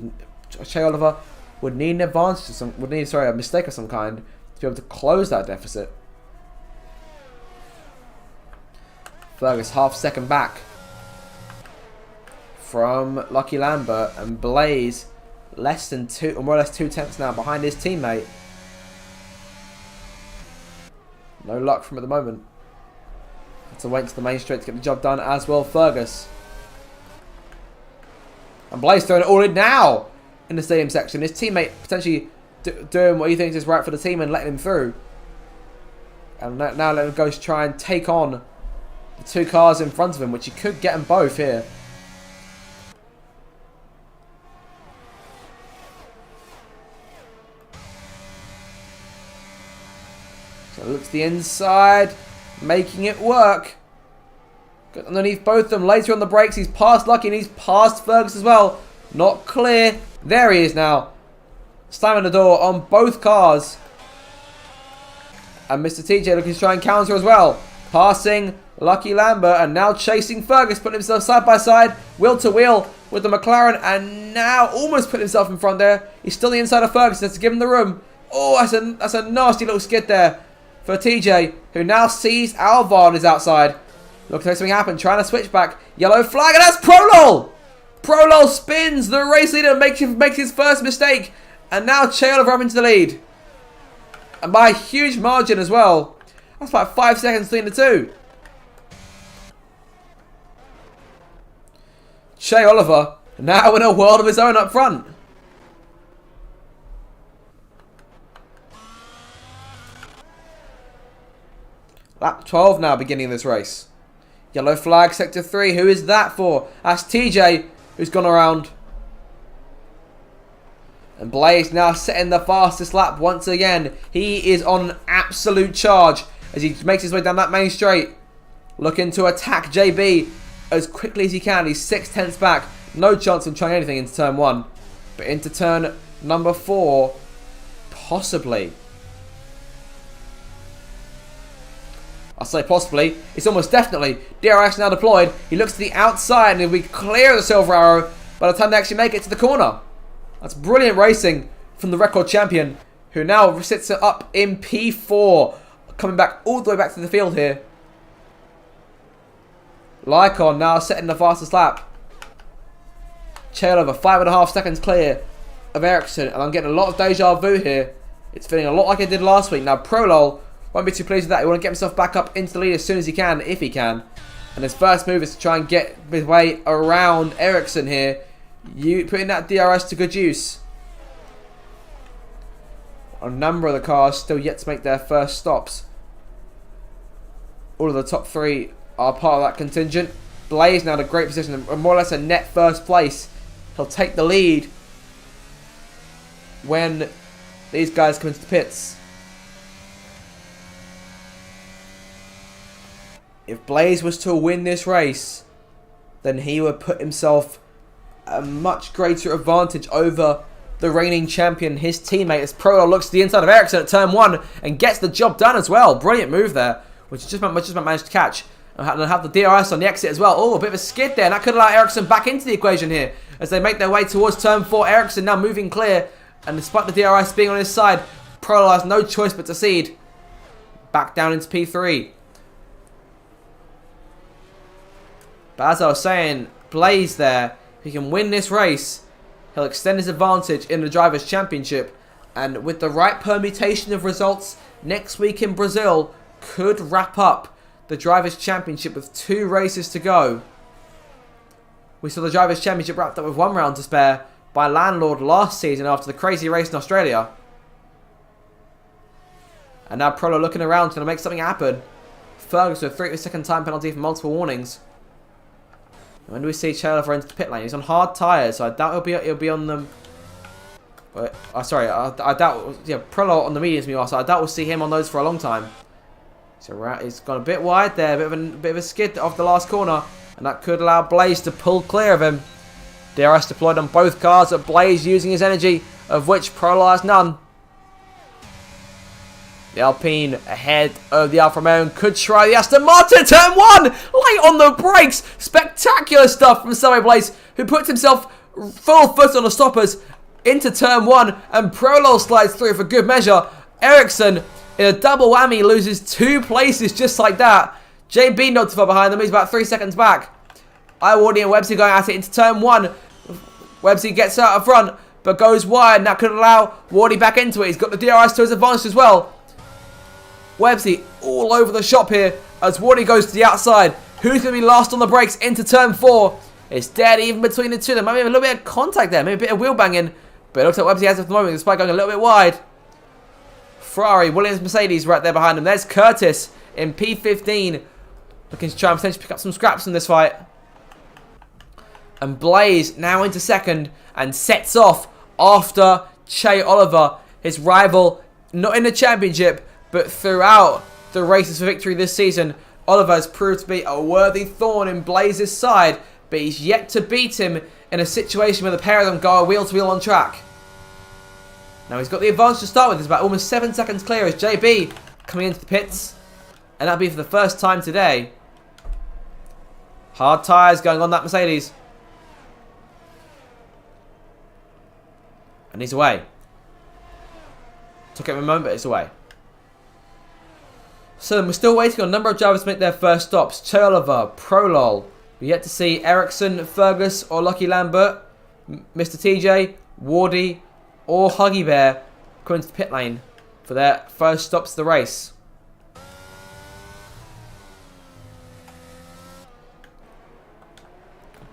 [SPEAKER 1] Che Oliver would need an advantage of a mistake of some kind to be able to close that deficit. Fergus half second back from Lucky Lambert, and Blaze less than more or less 2 tenths now behind his teammate. No luck from at the moment. Have to wait to the main straight to get the job done as well, Fergus. And Blaze throwing it all in now in the stadium section. His teammate potentially doing what he thinks is right for the team and letting him through. And now let him go to try and take on the 2 cars in front of him, which he could get them both here. So looks to the inside, making it work. Got underneath both of them. Later on the brakes, he's passed Lucky and he's passed Fergus as well. Not clear. There he is now. Slamming the door on both cars. And Mr. TJ looking to try and counter as well. Passing Lucky Lambert and now chasing Fergus, putting himself side by side, wheel to wheel with the McLaren, and now almost putting himself in front there. He's still the inside of Fergus, has to give him the room. Oh, that's a nasty little skid there for TJ, who now sees Alvar on his outside. Looking to make something happen, trying to switch back. Yellow flag, and that's Prolol! Prolol spins, the race leader makes his first mistake, and now Che Oliver up into the lead. And by a huge margin as well. That's about 5 seconds between the two. Che Oliver now in a world of his own up front. Lap 12 now, beginning of this race. Yellow flag, sector 3. Who is that for? That's TJ, who's gone around. And Blaze now setting the fastest lap once again. He is on absolute charge as he makes his way down that main straight. Looking to attack JB as quickly as he can. He's 6/10 back. No chance of trying anything into turn 1. But into turn number 4, possibly. I say possibly. It's almost definitely. DRS now deployed. He looks to the outside and he'll be clear of the silver arrow by the time they actually make it to the corner. That's brilliant racing from the record champion, who now sits up in P4, coming back all the way back to the field here. Lycon now setting the fastest lap. Chalova 5.5 seconds clear of Ericsson, and I'm getting a lot of deja vu here. It's feeling a lot like it did last week. Now Prolol won't be too pleased with that. He want to get himself back up into the lead as soon as he can, if he can. And his first move is to try and get his way around Ericsson here. You putting that DRS to good use. A number of the cars still yet to make their first stops. All of the top 3 are part of that contingent. Blaze now in a great position, more or less a net first place. He'll take the lead when these guys come into the pits. If Blaze was to win this race, then he would put himself a much greater advantage over the reigning champion, his teammate, as Prolol looks to the inside of Ericsson at turn 1 and gets the job done as well. Brilliant move there, which just managed to catch. And have the DRS on the exit as well. Oh, a bit of a skid there. And that could allow Ericsson back into the equation here as they make their way towards turn 4. Ericsson now moving clear. And despite the DRS being on his side, Prolol has no choice but to cede. Back down into P3. But as I was saying, Blaze there, if he can win this race, he'll extend his advantage in the Drivers' Championship. And with the right permutation of results, next week in Brazil could wrap up the Drivers' Championship with 2 races to go. We saw the Drivers' Championship wrapped up with 1 round to spare by Landlord last season after the crazy race in Australia. And now Prolol looking around, trying to make something happen. Fergus with a 30-second time penalty for multiple warnings. When do we see Chalova into the pit lane? He's on hard tyres, so I doubt he'll be on them. Sorry, I doubt. Yeah, Prolol on the mediums, so I doubt we'll see him on those for a long time. So he's gone a bit wide there, a bit of a skid off the last corner, and that could allow Blaze to pull clear of him. DRS deployed on both cars, but Blaze using his energy, of which Prolol has none. The Alpine ahead of the Alfa Romeo could try the Aston Martin. Turn 1! Light on the brakes! Spectacular stuff from Subway Blaze, who puts himself full foot on the stoppers into turn 1, and Prolol slides through for good measure. Ericsson, in a double whammy, loses 2 places just like that. JB not too far behind them. He's about 3 seconds back. Iwardy and Websy going at it into turn 1. Websy gets out of front, but goes wide, and that could allow Wardy back into it. He's got the DRS to his advantage as well. Websy all over the shop here as Wardy goes to the outside. Who's going to be last on the brakes into turn 4? It's dead even between the two. There might be a little bit of contact there, maybe a bit of wheel banging, but it looks like Websy has at the moment, despite going a little bit wide. Ferrari, Williams, Mercedes right there behind him. There's Curtis in P15, looking to try and potentially pick up some scraps in this fight. And Blaze now into second and sets off after Che Oliver, his rival, not in the championship, but throughout the races for victory this season. Oliver has proved to be a worthy thorn in Blaze's side, but he's yet to beat him in a situation where the pair of them go wheel to wheel on track. Now he's got the advantage to start with. It's about almost 7 seconds clear as JB coming into the pits. And that'll be for the first time today. Hard tyres going on that Mercedes. And he's away. Took him a moment, but it's away. So we're still waiting on a number of drivers to make their first stops. Chalova, Prolol. We're yet to see Ericsson, Fergus, or Lucky Lambert, Mr. TJ, Wardy, or Huggy Bear coming to the pit lane for their first stops of the race.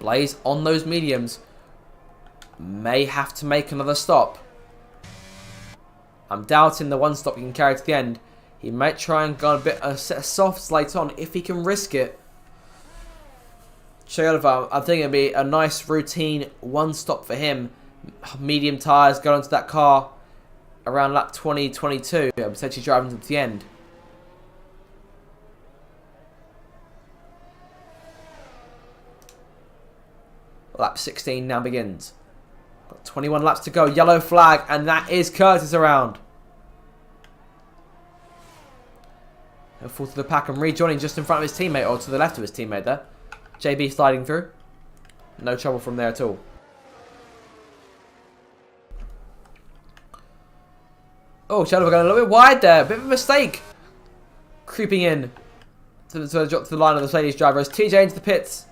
[SPEAKER 1] Blaze on those mediums may have to make another stop. I'm doubting the one stop he can carry to the end. He might try and go a set of softs late on if he can risk it. Chayolova, I think it'd be a nice routine one stop for him. Medium tyres, go into that car around lap 20, 22, potentially driving to the end. Lap 16 now begins. Got 21 laps to go. Yellow flag, and that is Curtis around. He'll fall to the pack and rejoining just in front of his teammate, or to the left of his teammate there. JB sliding through. No trouble from there at all. Oh, Chayolova going a little bit wide there. Bit of a mistake. Creeping in to the line of the Mercedes driver as TJ into the pits.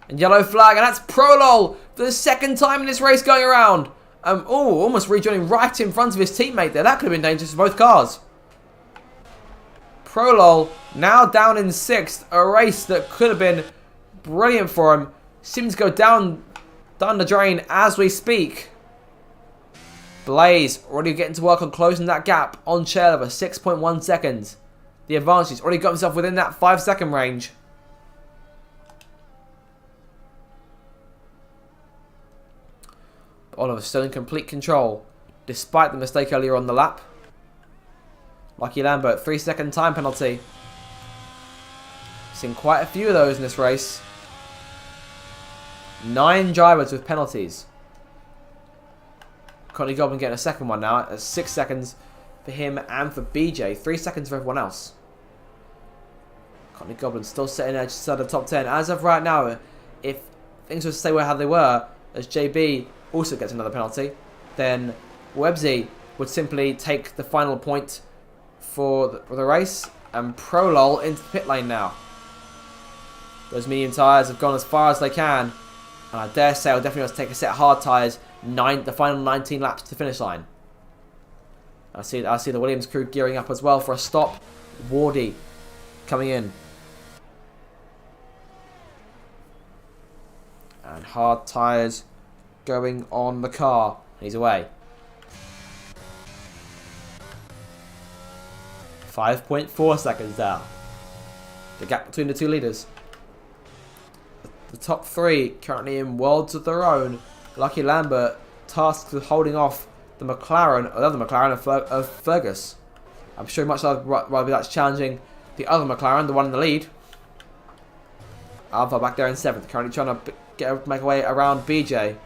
[SPEAKER 1] And yellow flag, and that's Prolol for the second time in this race going around. Almost rejoining right in front of his teammate there. That could have been dangerous for both cars. Prolol now down in 6th. A race that could have been brilliant for him. Seems to go down the drain as we speak. Blaze already getting to work on closing that gap on Chayolova. 6.1 seconds. The advantage, he's already got himself within that 5-second range. Oliver still in complete control, despite the mistake earlier on the lap. Lucky Lambert, 3-second time penalty. Seen quite a few of those in this race. 9 drivers with penalties. Courtney Goblin getting a second one now. That's 6 seconds for him and for BJ. 3 seconds for everyone else. Courtney Goblin still sitting outside the top 10. As of right now, if things were to stay how they were, as JB also gets another penalty, then Websy would simply take the final point for the race, and Prolol into the pit lane now. Those medium tyres have gone as far as they can, and I dare say I'll definitely want to take a set of hard tyres, the final 19 laps to the finish line. I see the Williams crew gearing up as well for a stop. Wardy coming in. And hard tyres going on the car. He's away. 5.4 seconds down. The gap between the two leaders. The top 3 currently in worlds of their own. Lucky Lambert tasked with holding off the McLaren, or the other McLaren of Fergus. I'm sure much rather that's challenging the other McLaren, the one in the lead. Alva back there in 7th, currently trying to make a way around BJ.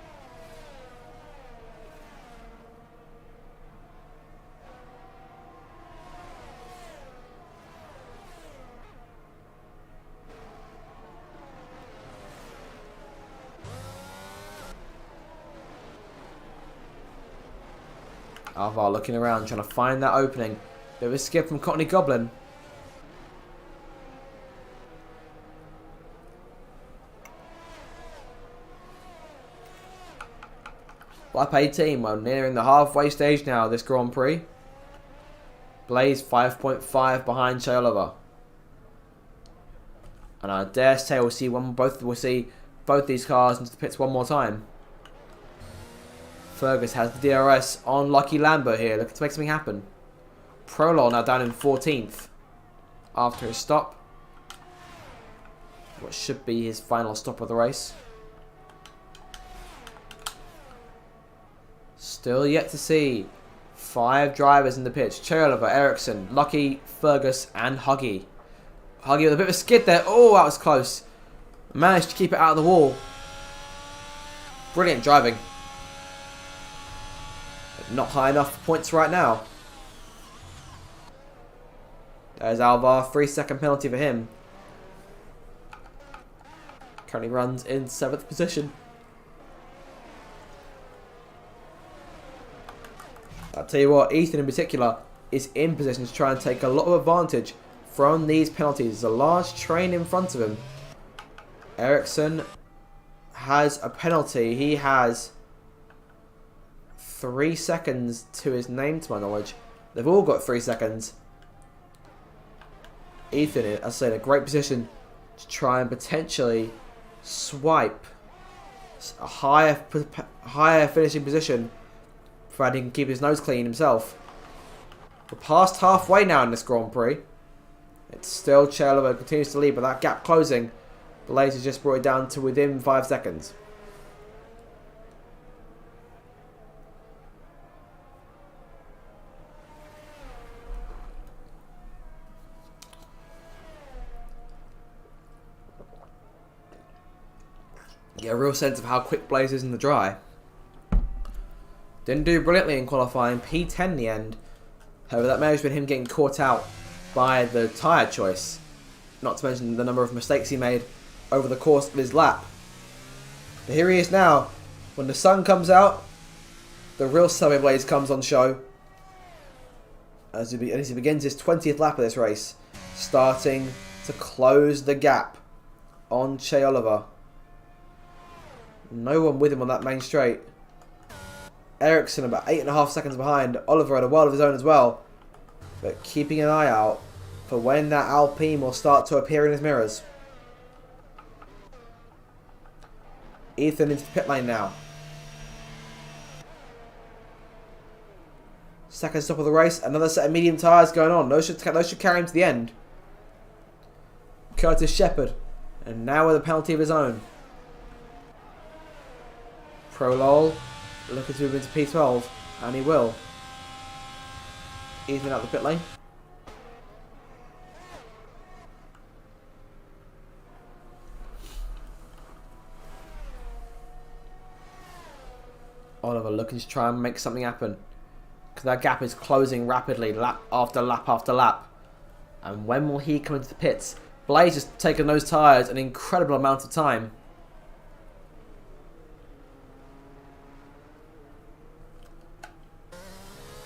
[SPEAKER 1] Alvar looking around, trying to find that opening. Bit of a skip from Courtney Goblin. Lap 18, we're nearing the halfway stage now, this Grand Prix. Blaze 5.5 behind Chayolova. And I dare say we'll see both these cars into the pits one more time. Fergus has the DRS on Lucky Lambert here, looking to make something happen. Prolol now down in 14th after his stop. What should be his final stop of the race. Still yet to see 5 drivers in the pitch. Chayolova, Ericsson, Lucky, Fergus and Huggy. Huggy with a bit of a skid there. Oh, that was close. Managed to keep it out of the wall. Brilliant driving. But not high enough for points right now. There's Alvar, 3-second penalty for him. Currently runs in 7th position. I'll tell you what, Ethan in particular is in position to try and take a lot of advantage from these penalties. There's a large train in front of him. Ericsson has a penalty. He has 3 seconds to his name, to my knowledge. They've all got 3 seconds. Ethan, as I said, in a great position to try and potentially swipe a higher finishing position, provided he can keep his nose clean himself. We're past halfway now in this Grand Prix. It's still Che Oliver continues to lead, but that gap closing. Blaze has just brought it down to within 5 seconds. Get a real sense of how quick Blaze is in the dry. Didn't do brilliantly in qualifying, P10 in the end. However, that may have been him getting caught out by the tyre choice. Not to mention the number of mistakes he made over the course of his lap. But here he is now. When the sun comes out, the real Subway Blaze comes on show. As he begins his 20th lap of this race. Starting to close the gap on Che Oliver. No one with him on that main straight. Ericsson about 8.5 seconds behind. Oliver at a world of his own as well. But keeping an eye out for when that Alpine will start to appear in his mirrors. Ethan into the pit lane now. Second stop of the race. Another set of medium tyres going on. Those should carry him to the end. Curtis Shepherd. And now with a penalty of his own. Prolol looking to move into P12, and he will. Ethan out the pit lane. Oliver looking to try and make something happen. Because that gap is closing rapidly, lap after lap after lap. And when will he come into the pits? Blaze has taken those tyres an incredible amount of time.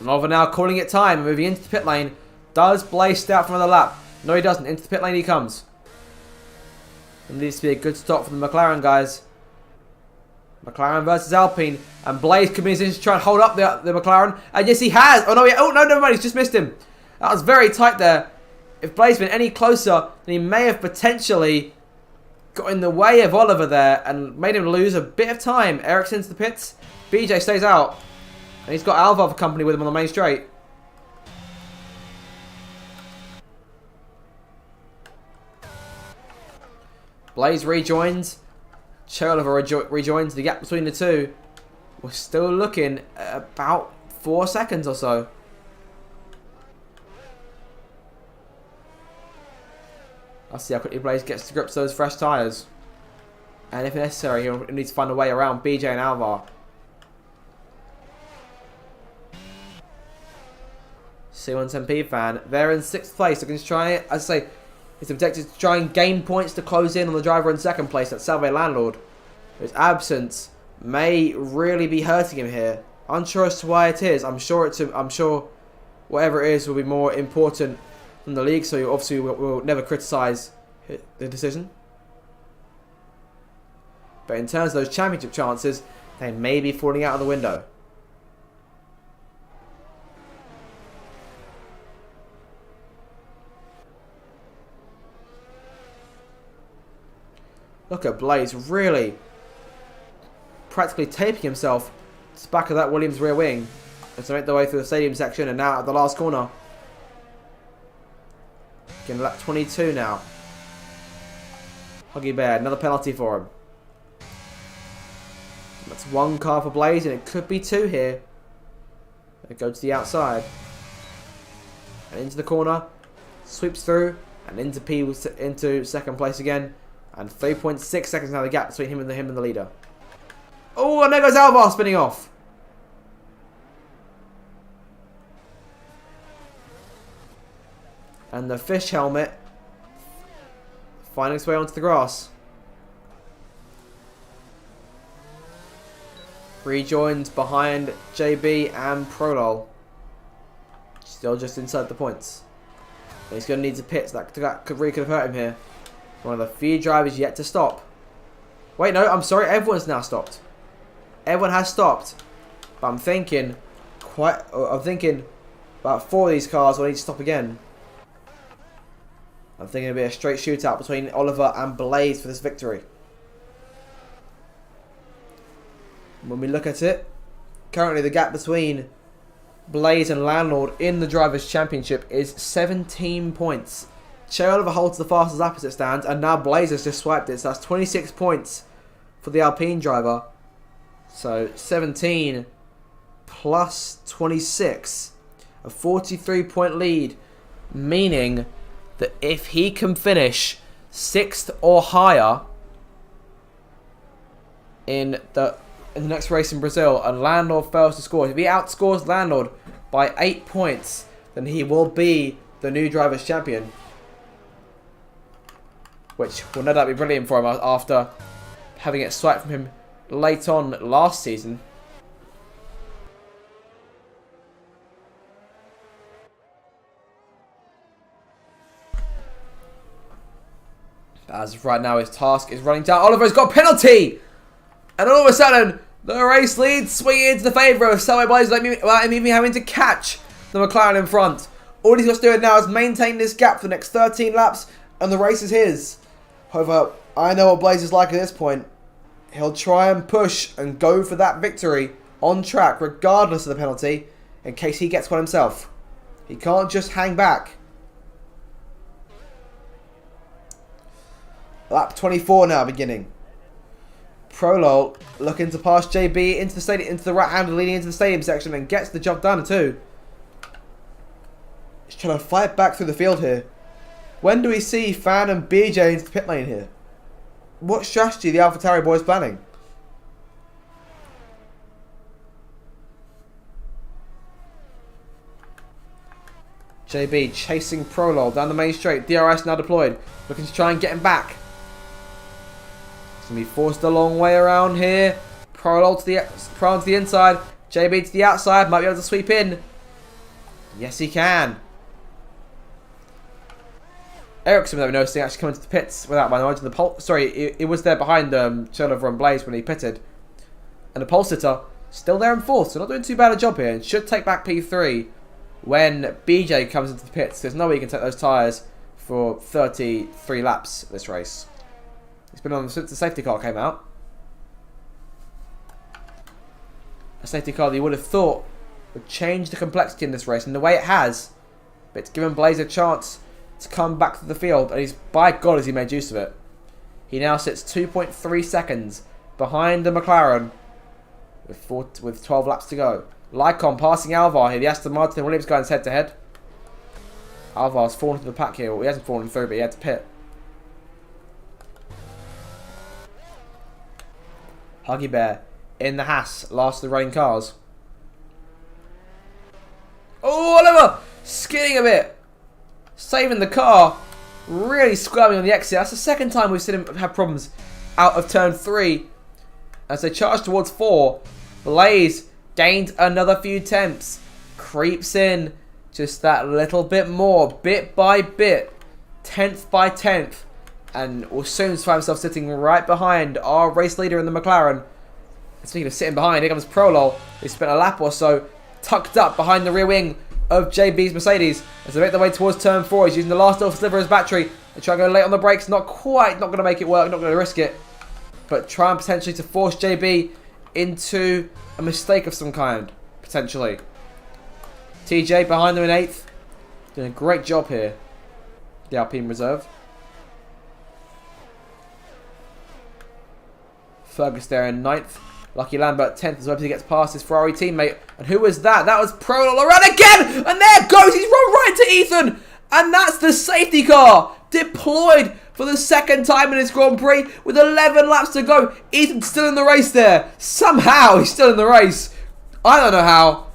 [SPEAKER 1] Oliver now calling it time, moving into the pit lane. Does Blaze stay out for another lap? No, he doesn't. Into the pit lane he comes. It needs to be a good stop for the McLaren guys. McLaren versus Alpine. And Blaze could be in a position to try and hold up the McLaren. And yes, he has. Oh, no, no, never mind. He's just missed him. That was very tight there. If Blaze had been any closer, then he may have potentially got in the way of Oliver there and made him lose a bit of time. Ericsson to the pits. BJ stays out. And he's got Alvar for company with him on the main straight. Blaze rejoins. Che Oliver rejoins. The gap between the two. We're still looking at about 4 seconds or so. I'll see how quickly Blaze gets to grips those fresh tyres. And if necessary, he'll need to find a way around BJ and Alvar. C110P fan. They're in 6th place. They can try it. As I say, his objective is to try and gain points to close in on the driver in 2nd place. That's Salve Landlord. His absence may really be hurting him here. Unsure as to why it is. I'm sure whatever it is will be more important than the league. So obviously we'll never criticise the decision. But in terms of those championship chances, they may be falling out of the window. Look at Blaze really practically taping himself to the back of that Williams rear wing as they make their way through the stadium section and now at the last corner. Getting lap 22 now. Huggy Bear, another penalty for him. That's 1 car for Blaze and it could be 2 here. They go to the outside. And into the corner. Sweeps through and into 2nd place again. And 3.6 seconds now the gap between him and the leader. Oh, and there goes Alvar spinning off. And the fish helmet finding its way onto the grass. Rejoins behind JB and Prolol. Still just inside the points. But he's going to need to pit. So that could have hurt him here. One of the few drivers yet to stop. Wait, no, I'm sorry. Everyone's now stopped. Everyone has stopped. But I'm thinking about 4 of these cars will need to stop again. I'm thinking it'll be a straight shootout between Oliver and Blaze for this victory. When we look at it, currently the gap between Blaze and Landlord in the Drivers' Championship is 17 points. Che Oliver holds the fastest lap as it stands, and now Blaze has just swiped it, so that's 26 points for the Alpine driver. So 17 plus 26, a 43-point lead, meaning that if he can finish 6th or higher in the next race in Brazil and Landlord fails to score, if he outscores Landlord by 8 points, then he will be the new Drivers' Champion, which will no doubt be brilliant for him after having it swiped from him late on last season. As of right now, his task is running down. Oliver's got a penalty! And all of a sudden, the race lead swinging into the favour of Selway Blaze without him even having to catch the McLaren in front. All he's got to do now is maintain this gap for the next 13 laps, and the race is his. However, I know what Blaze is like at this point. He'll try and push and go for that victory on track, regardless of the penalty, in case he gets one himself. He can't just hang back. Lap 24 now beginning. Prolol looking to pass JB into the stadium, into the right hand, leading into the stadium section, and gets the job done too. He's trying to fight back through the field here. When do we see Fan and BJ into the pit lane here? What strategy the AlphaTauri boys planning? JB chasing Prolol down the main straight. DRS now deployed, looking to try and get him back. He's going to be forced a long way around here. Prolol to the inside. JB to the outside. Might be able to sweep in. Yes, he can. Ericsson, without noticing, actually coming to the pits without my knowledge. Sorry, it was there behind Che Oliver and Blaze when he pitted. And the pole sitter still there in fourth, so not doing too bad a job here. And should take back P3 when BJ comes into the pits. There's no way he can take those tyres for 33 laps this race. It's been on since the safety car came out. A safety car that you would have thought would change the complexity in this race, and the way it has, but it's given Blaze a chance to come back to the field, and he's, by God, has he made use of it. He now sits 2.3 seconds behind the McLaren with 12 laps to go. Lycon passing Alvar here. The Aston Martin Williams going head to head. Alvar's fallen to the pack here. Well, he hasn't fallen through, but he had to pit. Huggy Bear in the Haas, last of the running cars. Oh, Oliver skidding a bit, saving the car, really squirming on the exit. That's the second time we've seen him have problems out of turn 3. As they charge towards 4, Blaze gained another few tenths, creeps in just that little bit more, bit by bit, 10th by 10th, and will soon find himself sitting right behind our race leader in the McLaren. And speaking of sitting behind, here comes Prolol. He spent a lap or so tucked up behind the rear wing of JB's Mercedes as they make their way towards turn 4. He's using the last little sliver of his battery. They try and go late on the brakes. Not quite, not going to make it work, not going to risk it. But try and potentially to force JB into a mistake of some kind, potentially. TJ behind them in 8th. Doing a great job here, the Alpine Reserve. Fergus there in 9th. Lucky Lambert 10th as well as he gets past his Ferrari teammate. And who was that? That was Prolol around again! And there goes! He's run right to Ethan! And that's the safety car deployed for the second time in his Grand Prix with 11 laps to go. Ethan's still in the race there. Somehow he's still in the race. I don't know how.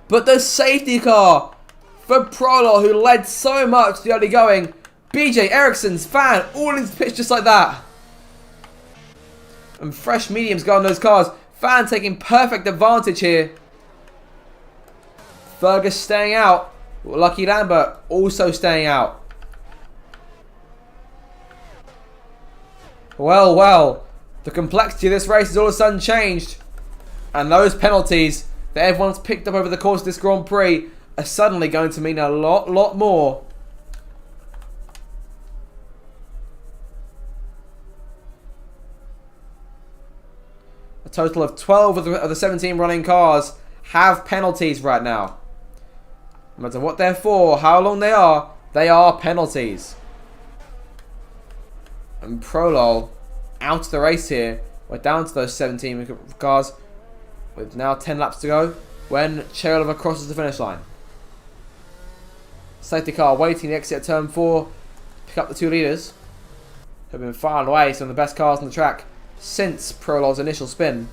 [SPEAKER 1] But the safety car for Prolol, who led so much the early going. BJ Ericsson's Fan all into the pitch just like that. And fresh mediums go on those cars. Fan taking perfect advantage here. Fergus staying out. Lucky Lambert also staying out. Well, well. The complexity of this race has all of a sudden changed. And those penalties that everyone's picked up over the course of this Grand Prix are suddenly going to mean a lot more. A total of 12 of the 17 running cars have penalties right now. No matter what they're for, how long they are penalties. And Prolol out of the race here. We're down to those 17 cars with now 10 laps to go when Cherylova crosses the finish line. Safety car waiting the exit at turn 4 to pick up the two leaders who have been far and away some of the best cars on the track since Prolol's initial spin.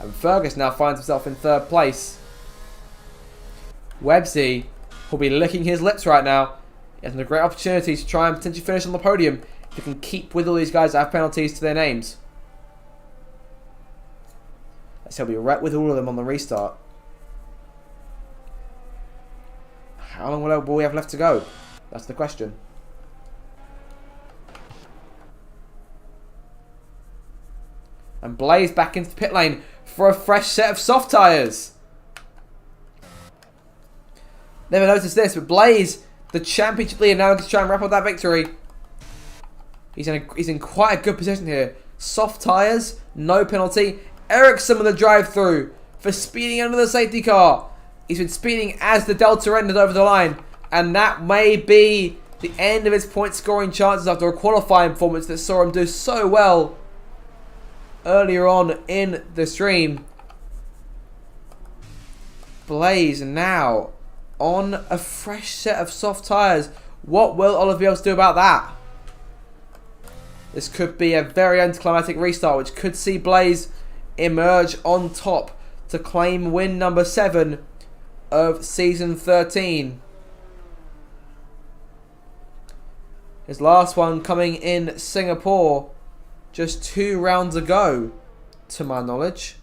[SPEAKER 1] And Fergus now finds himself in third place. Websy will be licking his lips right now. He has a great opportunity to try and potentially finish on the podium if he can keep with all these guys that have penalties to their names. So he'll be right with all of them on the restart. How long will we have left to go? That's the question. And Blaze back into the pit lane for a fresh set of soft tyres. Never noticed this, but Blaze, the championship leader, now gets to try and wrap up that victory. He's in quite a good position here. Soft tyres, no penalty. Ericsson with the drive-through for speeding under the safety car. He's been speeding as the Delta ended over the line. And that may be the end of his point-scoring chances after a qualifying performance that saw him do so well earlier on in the stream. Blaze now on a fresh set of soft tyres. What will Oliver be able to do about that? This could be a very anticlimactic restart, which could see Blaze emerge on top to claim win number 7 of season 13. His last one coming in Singapore just 2 rounds ago, to my knowledge.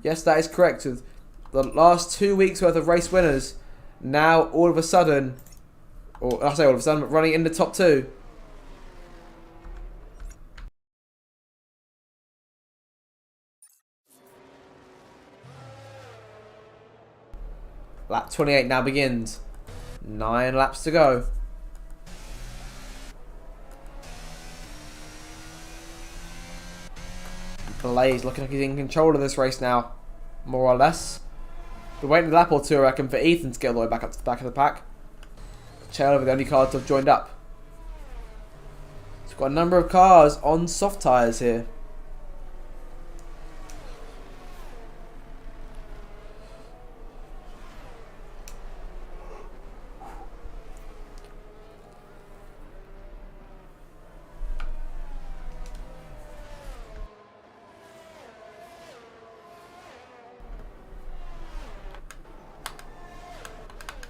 [SPEAKER 1] Yes, that is correct. With the last 2 weeks worth of race winners now all of a sudden, or I say all of a sudden, but running in the top 2. Lap 28 now begins. 9 laps to go. Blaze looking like he's in control of this race now, more or less. We're waiting a lap or two, I reckon, for Ethan to get all the way back up to the back of the pack. Cherylova, the only car to have joined up. So we've got a number of cars on soft tyres here.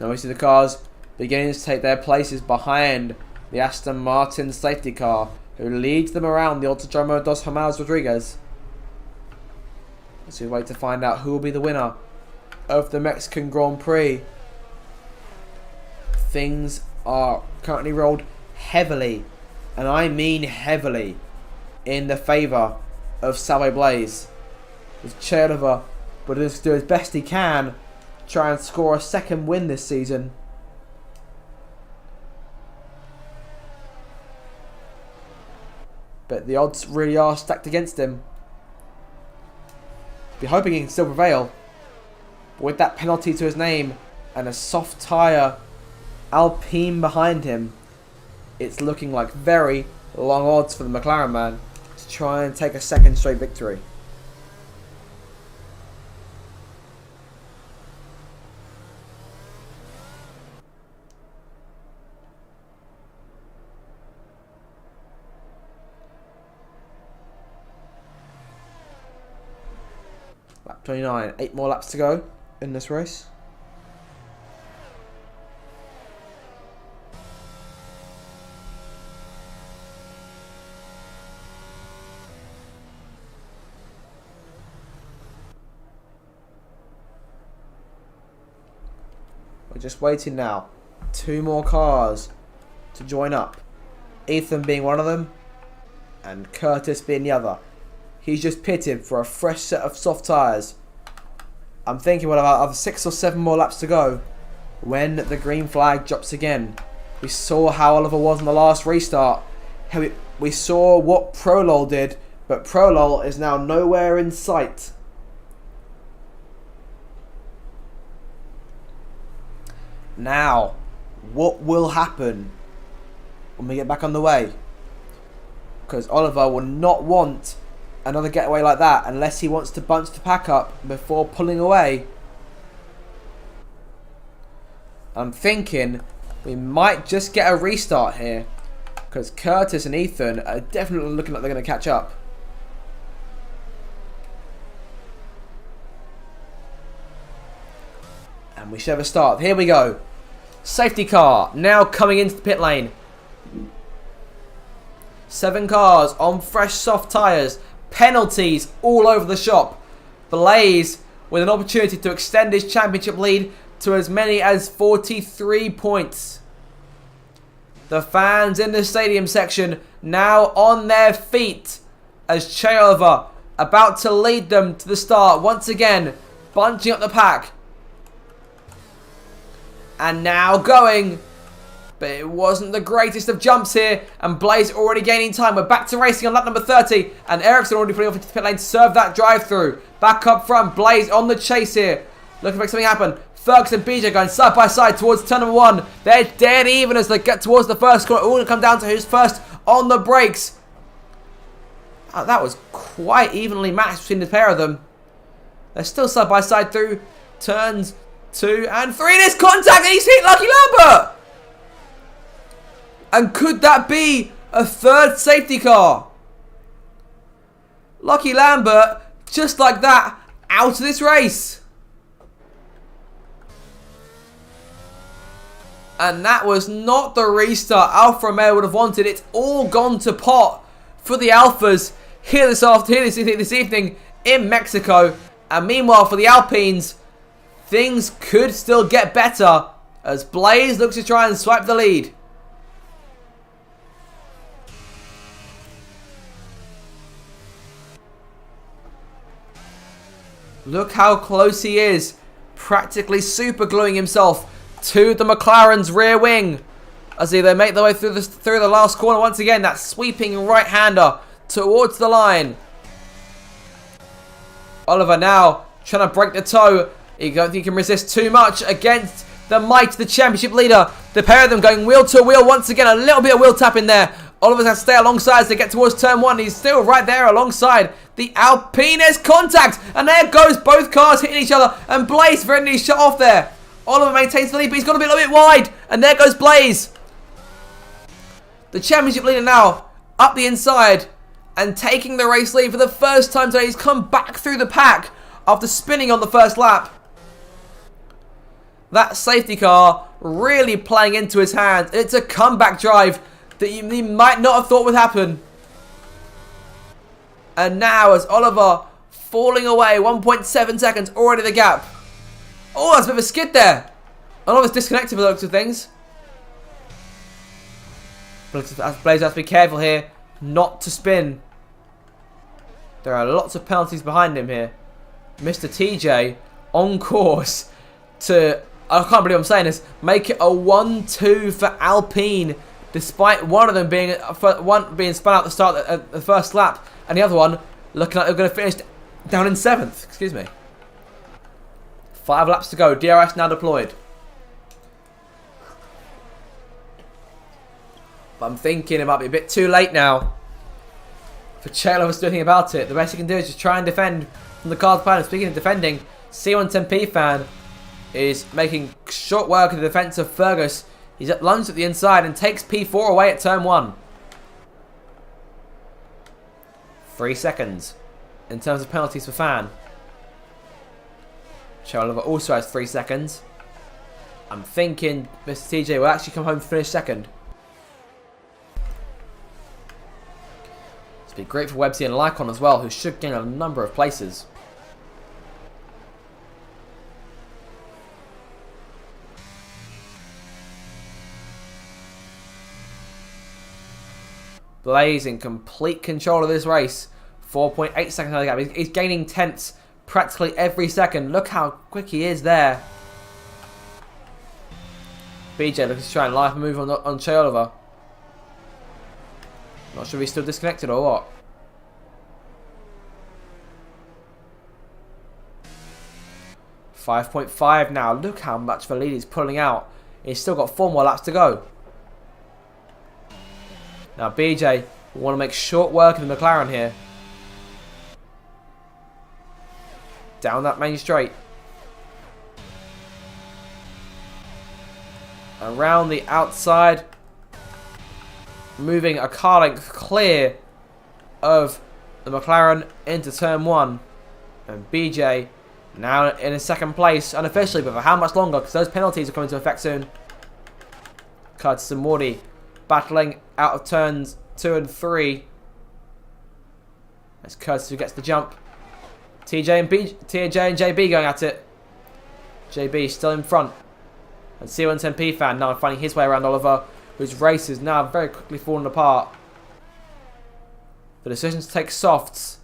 [SPEAKER 1] Now we see the cars beginning to take their places behind the Aston Martin safety car, who leads them around the Autodromo dos Hermanos Rodriguez. As we wait to find out who will be the winner of the Mexican Grand Prix. Things are currently rolled heavily, and I mean heavily, in the favour of Salve Blaze. With Cherylova, but he does do as best he can try and score a second win this season. But the odds really are stacked against him. Be hoping he can still prevail. But with that penalty to his name and a soft tyre Alpine behind him, it's looking like very long odds for the McLaren man to try and take a second straight victory. Lap 29, 8 more laps to go in this race. We're just waiting now. 2 more cars to join up. Ethan being one of them, and Curtis being the other. He's just pitted for a fresh set of soft tyres. I'm thinking what about other 6 or 7 more laps to go when the green flag drops again. We saw how Oliver was in the last restart. We saw what Prolol did But Prolol is now nowhere in sight. Now, what will happen when we get back on the way? Because Oliver will not want another getaway like that unless he wants to bunch the pack up before pulling away. I'm thinking we might just get a restart here, because Curtis and Ethan are definitely looking like they're going to catch up. And we should have a start. Here we go. Safety car now coming into the pit lane. 7 cars on fresh soft tyres. Penalties all over the shop. Blaze with an opportunity to extend his championship lead to as many as 43 points. The fans in the stadium section now on their feet as Che Oliver about to lead them to the start once again, bunching up the pack. And now going, but it wasn't the greatest of jumps here, and Blaze already gaining time. We're back to racing on lap number 30, and Ericsson already putting off into the pit lane to serve that drive-through. Back up front, Blaze on the chase here, looking to make something happen. Ferguson and BJ going side by side towards turn number 1. They're dead even as they get towards the first corner. All going to come down to who's first on the brakes. Oh, that was quite evenly matched between the pair of them. They're still side by side through turns 2 and 3. There's contact and he's hit Lucky Lambert. And could that be a third safety car? Lucky Lambert, just like that, out of this race. And that was not the restart Alfa Romeo would have wanted. It's all gone to pot for the Alphas here this evening in Mexico. And meanwhile for the Alpines, things could still get better as Blaze looks to try and swipe the lead. Look how close he is, practically super gluing himself to the McLaren's rear wing as they make their way through the last corner once again. That sweeping right-hander towards the line. Oliver now trying to break the toe. He don't think he can resist too much against the might, the championship leader. The pair of them going wheel to wheel once again. A little bit of wheel tap in there. Oliver's has to stay alongside as they get towards turn 1. He's still right there alongside the Alpines contact. And there goes both cars hitting each other. And Blaze very nearly shut off there. Oliver maintains the lead, but he's got to be a little bit wide. And there goes Blaze. The championship leader now up the inside and taking the race lead for the first time today. He's come back through the pack after spinning on the first lap. That safety car really playing into his hands. It's a comeback drive that you might not have thought would happen. And now as Oliver falling away, 1.7 seconds already the gap. Oh, that's a bit of a skid there. Oliver's disconnected by the looks of things. Blaze has to be careful here not to spin. There are lots of penalties behind him here. Mr. TJ on course to, I can't believe I'm saying this, make it a 1-2 for Alpine, despite one of them being spun out the start of the first lap, and the other one looking like they're going to finish down in 7th. Excuse me. 5 laps to go. DRS now deployed. But I'm thinking it might be a bit too late now for Che Oliver to do anything about it. The best he can do is just try and defend from the cars behind him. Speaking of defending, C110P fan is making short work of the defence of Fergus. He's lunged at the inside and takes P4 away at turn 1. 3 seconds in terms of penalties for fan. Che Oliver also has 3 seconds. I'm thinking Mr. TJ will actually come home and finish second. It's been great for Websy and Lycon as well, who should gain a number of places. Blaze in complete control of this race. 4.8 seconds out of the gap. He's gaining tenths practically every second. Look how quick he is there. BJ looking to try and life move on Che Oliver. Not sure if he's still disconnected or what. 5.5 now. Look how much of a lead he's pulling out. He's still got 4 more laps to go. Now BJ will want to make short work of the McLaren here. Down that main straight. Around the outside. Moving a car length clear of the McLaren into turn 1. And BJ now in a second place unofficially, but for how much longer? Because those penalties are coming into effect soon. Curtis and Morty battling out of turns 2 and 3. That's Curtis who gets the jump. TJ and JB going at it. JB still in front. And C110P fan now finding his way around Oliver, whose race is now very quickly falling apart. The decision to take softs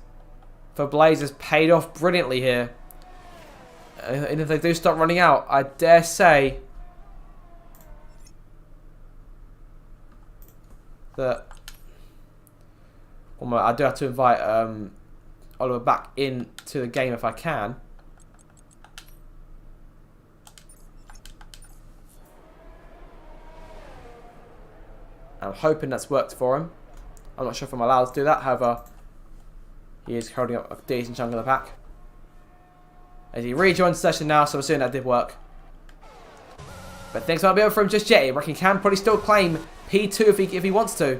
[SPEAKER 1] for Blaze has paid off brilliantly here. And if they do start running out, I dare say that I do have to invite Oliver back into the game if I can. I'm hoping that's worked for him. I'm not sure if I'm allowed to do that, however, he is holding up a decent chunk of the pack. As he rejoins the session now, so I'm assuming that did work. But things might be over for him just yet. I reckon he can probably still claim P2 if he wants to.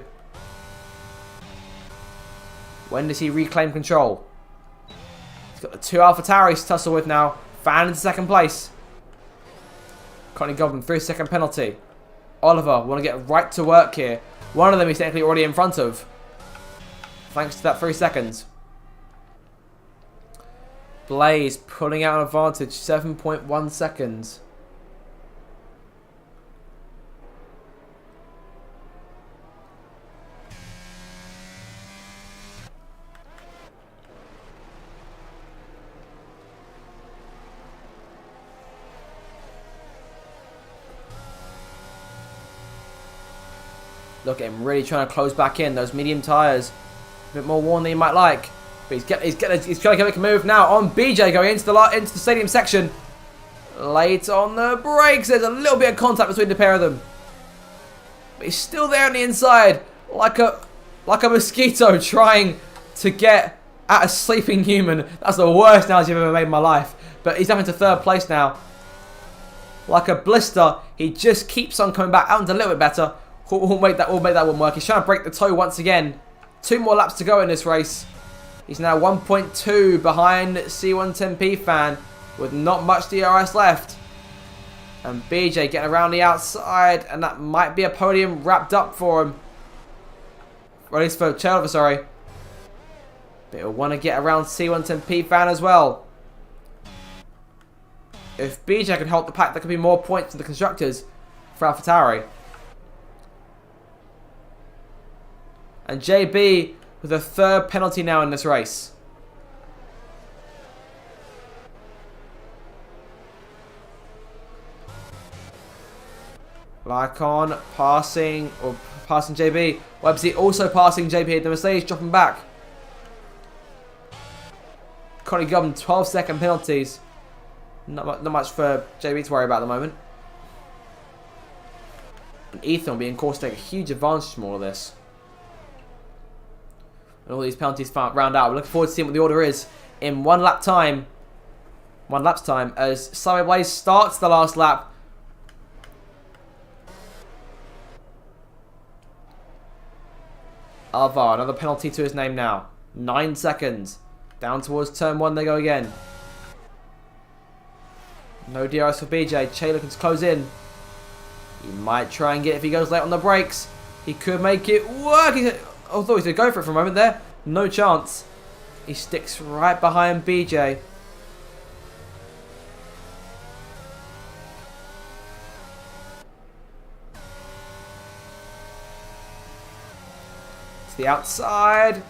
[SPEAKER 1] When does he reclaim control? He's got the 2 AlphaTauris to tussle with now. Fan into second place. Connie Goblin, 3-second penalty. Oliver want to get right to work here. One of them he's technically already in front of, thanks to that 3 seconds. Blaze pulling out an advantage, 7.1 seconds. Look at him really trying to close back in. Those medium tyres. A bit more worn than you might like. But he's trying to make a move now on BJ going into the stadium section. Late on the brakes. There's a little bit of contact between the pair of them. But he's still there on the inside. Like a mosquito trying to get at a sleeping human. That's the worst analogy I've ever made in my life. But he's up into 3rd place now. Like a blister. He just keeps on coming back. Alan's a little bit better. We'll make that one work. He's trying to break the toe once again. 2 more laps to go in this race. He's now 1.2 behind C110P fan with not much DRS left. And BJ getting around the outside, and that might be a podium wrapped up for him. Or at least for Chelva, sorry. But he'll want to get around C110P fan as well. If BJ can help the pack, there could be more points for the constructors for AlphaTauri. And JB with a 3rd penalty now in this race. Lycon passing JB. Websy also passing JB. The Mercedes dropping back. Connie Goblin, 12-second penalties. Not much for JB to worry about at the moment. And Ethan will be in course to take a huge advantage from all of this. And all these penalties round out. We're looking forward to seeing what the order is in 1 lap's time. As Slowway Blaze starts the last lap. Alvar, another penalty to his name now. 9 seconds. Down towards turn 1 they go again. No DRS for BJ. Che looking to close in. He might try and get it if he goes late on the brakes. He could make it work. I thought he was going to go for it for a moment there. No chance. He sticks right behind BJ. To the outside.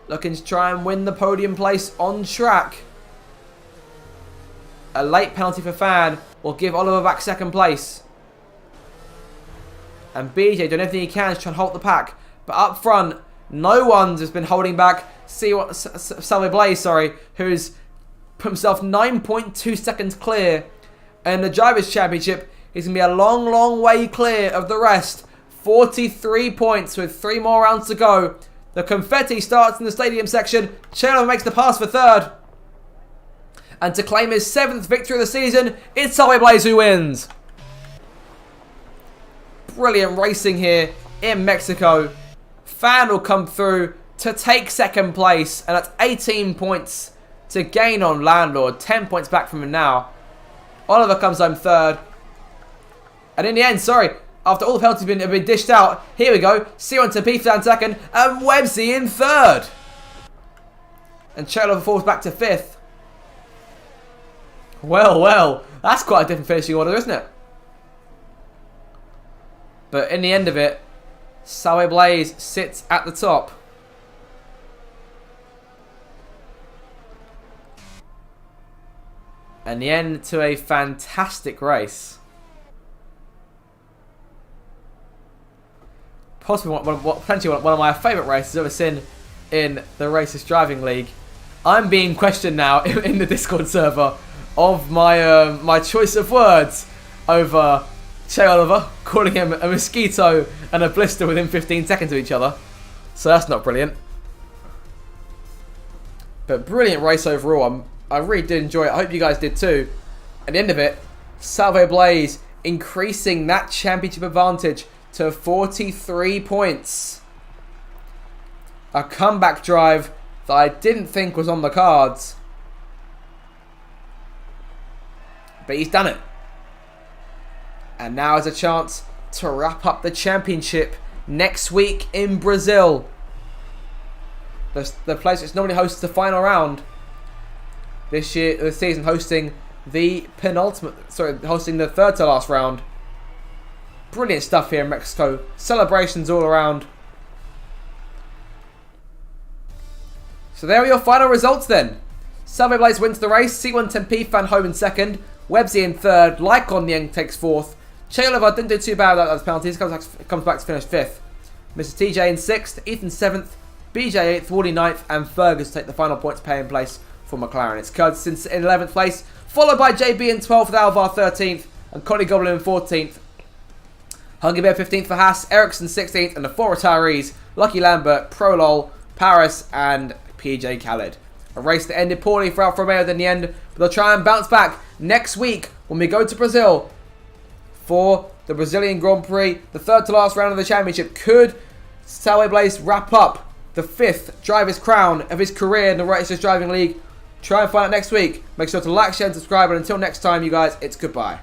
[SPEAKER 1] Looking to try and win the podium place on track. A late penalty for Fan will give Oliver back 2nd place. And BJ doing everything he can to try and hold the pack. But up front, no one's has been holding back Slowway Blaze, who's put himself 9.2 seconds clear. And the Drivers' Championship, he's going to be a long, long way clear of the rest. 43 points with 3 more rounds to go. The confetti starts in the stadium section. Chelova makes the pass for third. And to claim his 7th victory of the season, it's Subway Blaze who wins. Brilliant racing here in Mexico. Fan will come through to take 2nd place. And that's 18 points to gain on Landlord. 10 points back from him now. Oliver comes home 3rd. And in the end, after all the penalties have been dished out, here we go. C1 to P down 2nd. And Websy in 3rd. And Chelova falls back to 5th. Well, that's quite a different finishing order, isn't it? But in the end of it, Subway Blaze sits at the top. And the end to a fantastic race. Possibly potentially one of my favourite races I've ever seen in the Racist Driving League. I'm being questioned now in the Discord server of my choice of words over Che Oliver, calling him a mosquito and a blister within 15 seconds of each other. So that's not brilliant. But brilliant race overall. I really did enjoy it. I hope you guys did too. At the end of it, Subway Blaze increasing that championship advantage to 43 points. A comeback drive that I didn't think was on the cards. But he's done it. And now has a chance to wrap up the championship next week in Brazil. The place which normally hosts the final round. This season hosting the hosting the 3rd to last round. Brilliant stuff here in Mexico. Celebrations all around. So there are your final results then. Subway Blaze wins the race. C1 Tempe Fan home in 2nd. Websy in 3rd. Lycon Nieng takes 4th. Chelova didn't do too bad without those penalties. Comes back to finish 5th. Mr. TJ in 6th. Ethan 7th. BJ 8th. Wardy 9th. And Fergus take the final points pay in place for McLaren. It's Curtis in 11th place. Followed by JB in 12th. Alvar 13th. And Connie Goblin in 14th. Hungry Bear 15th for Haas. Ericsson 16th. And the 4 retirees. Lucky Lambert, Prolol, Paris and PJ Khaled. A race that ended poorly for Alfa Romeo in the end. But they'll try and bounce back next week when we go to Brazil for the Brazilian Grand Prix. The 3rd to last round of the championship. Could Subway Blaze wrap up the 5th driver's crown of his career in the Racist Driving League? Try and find out next week. Make sure to like, share and subscribe. And until next time, you guys, it's goodbye.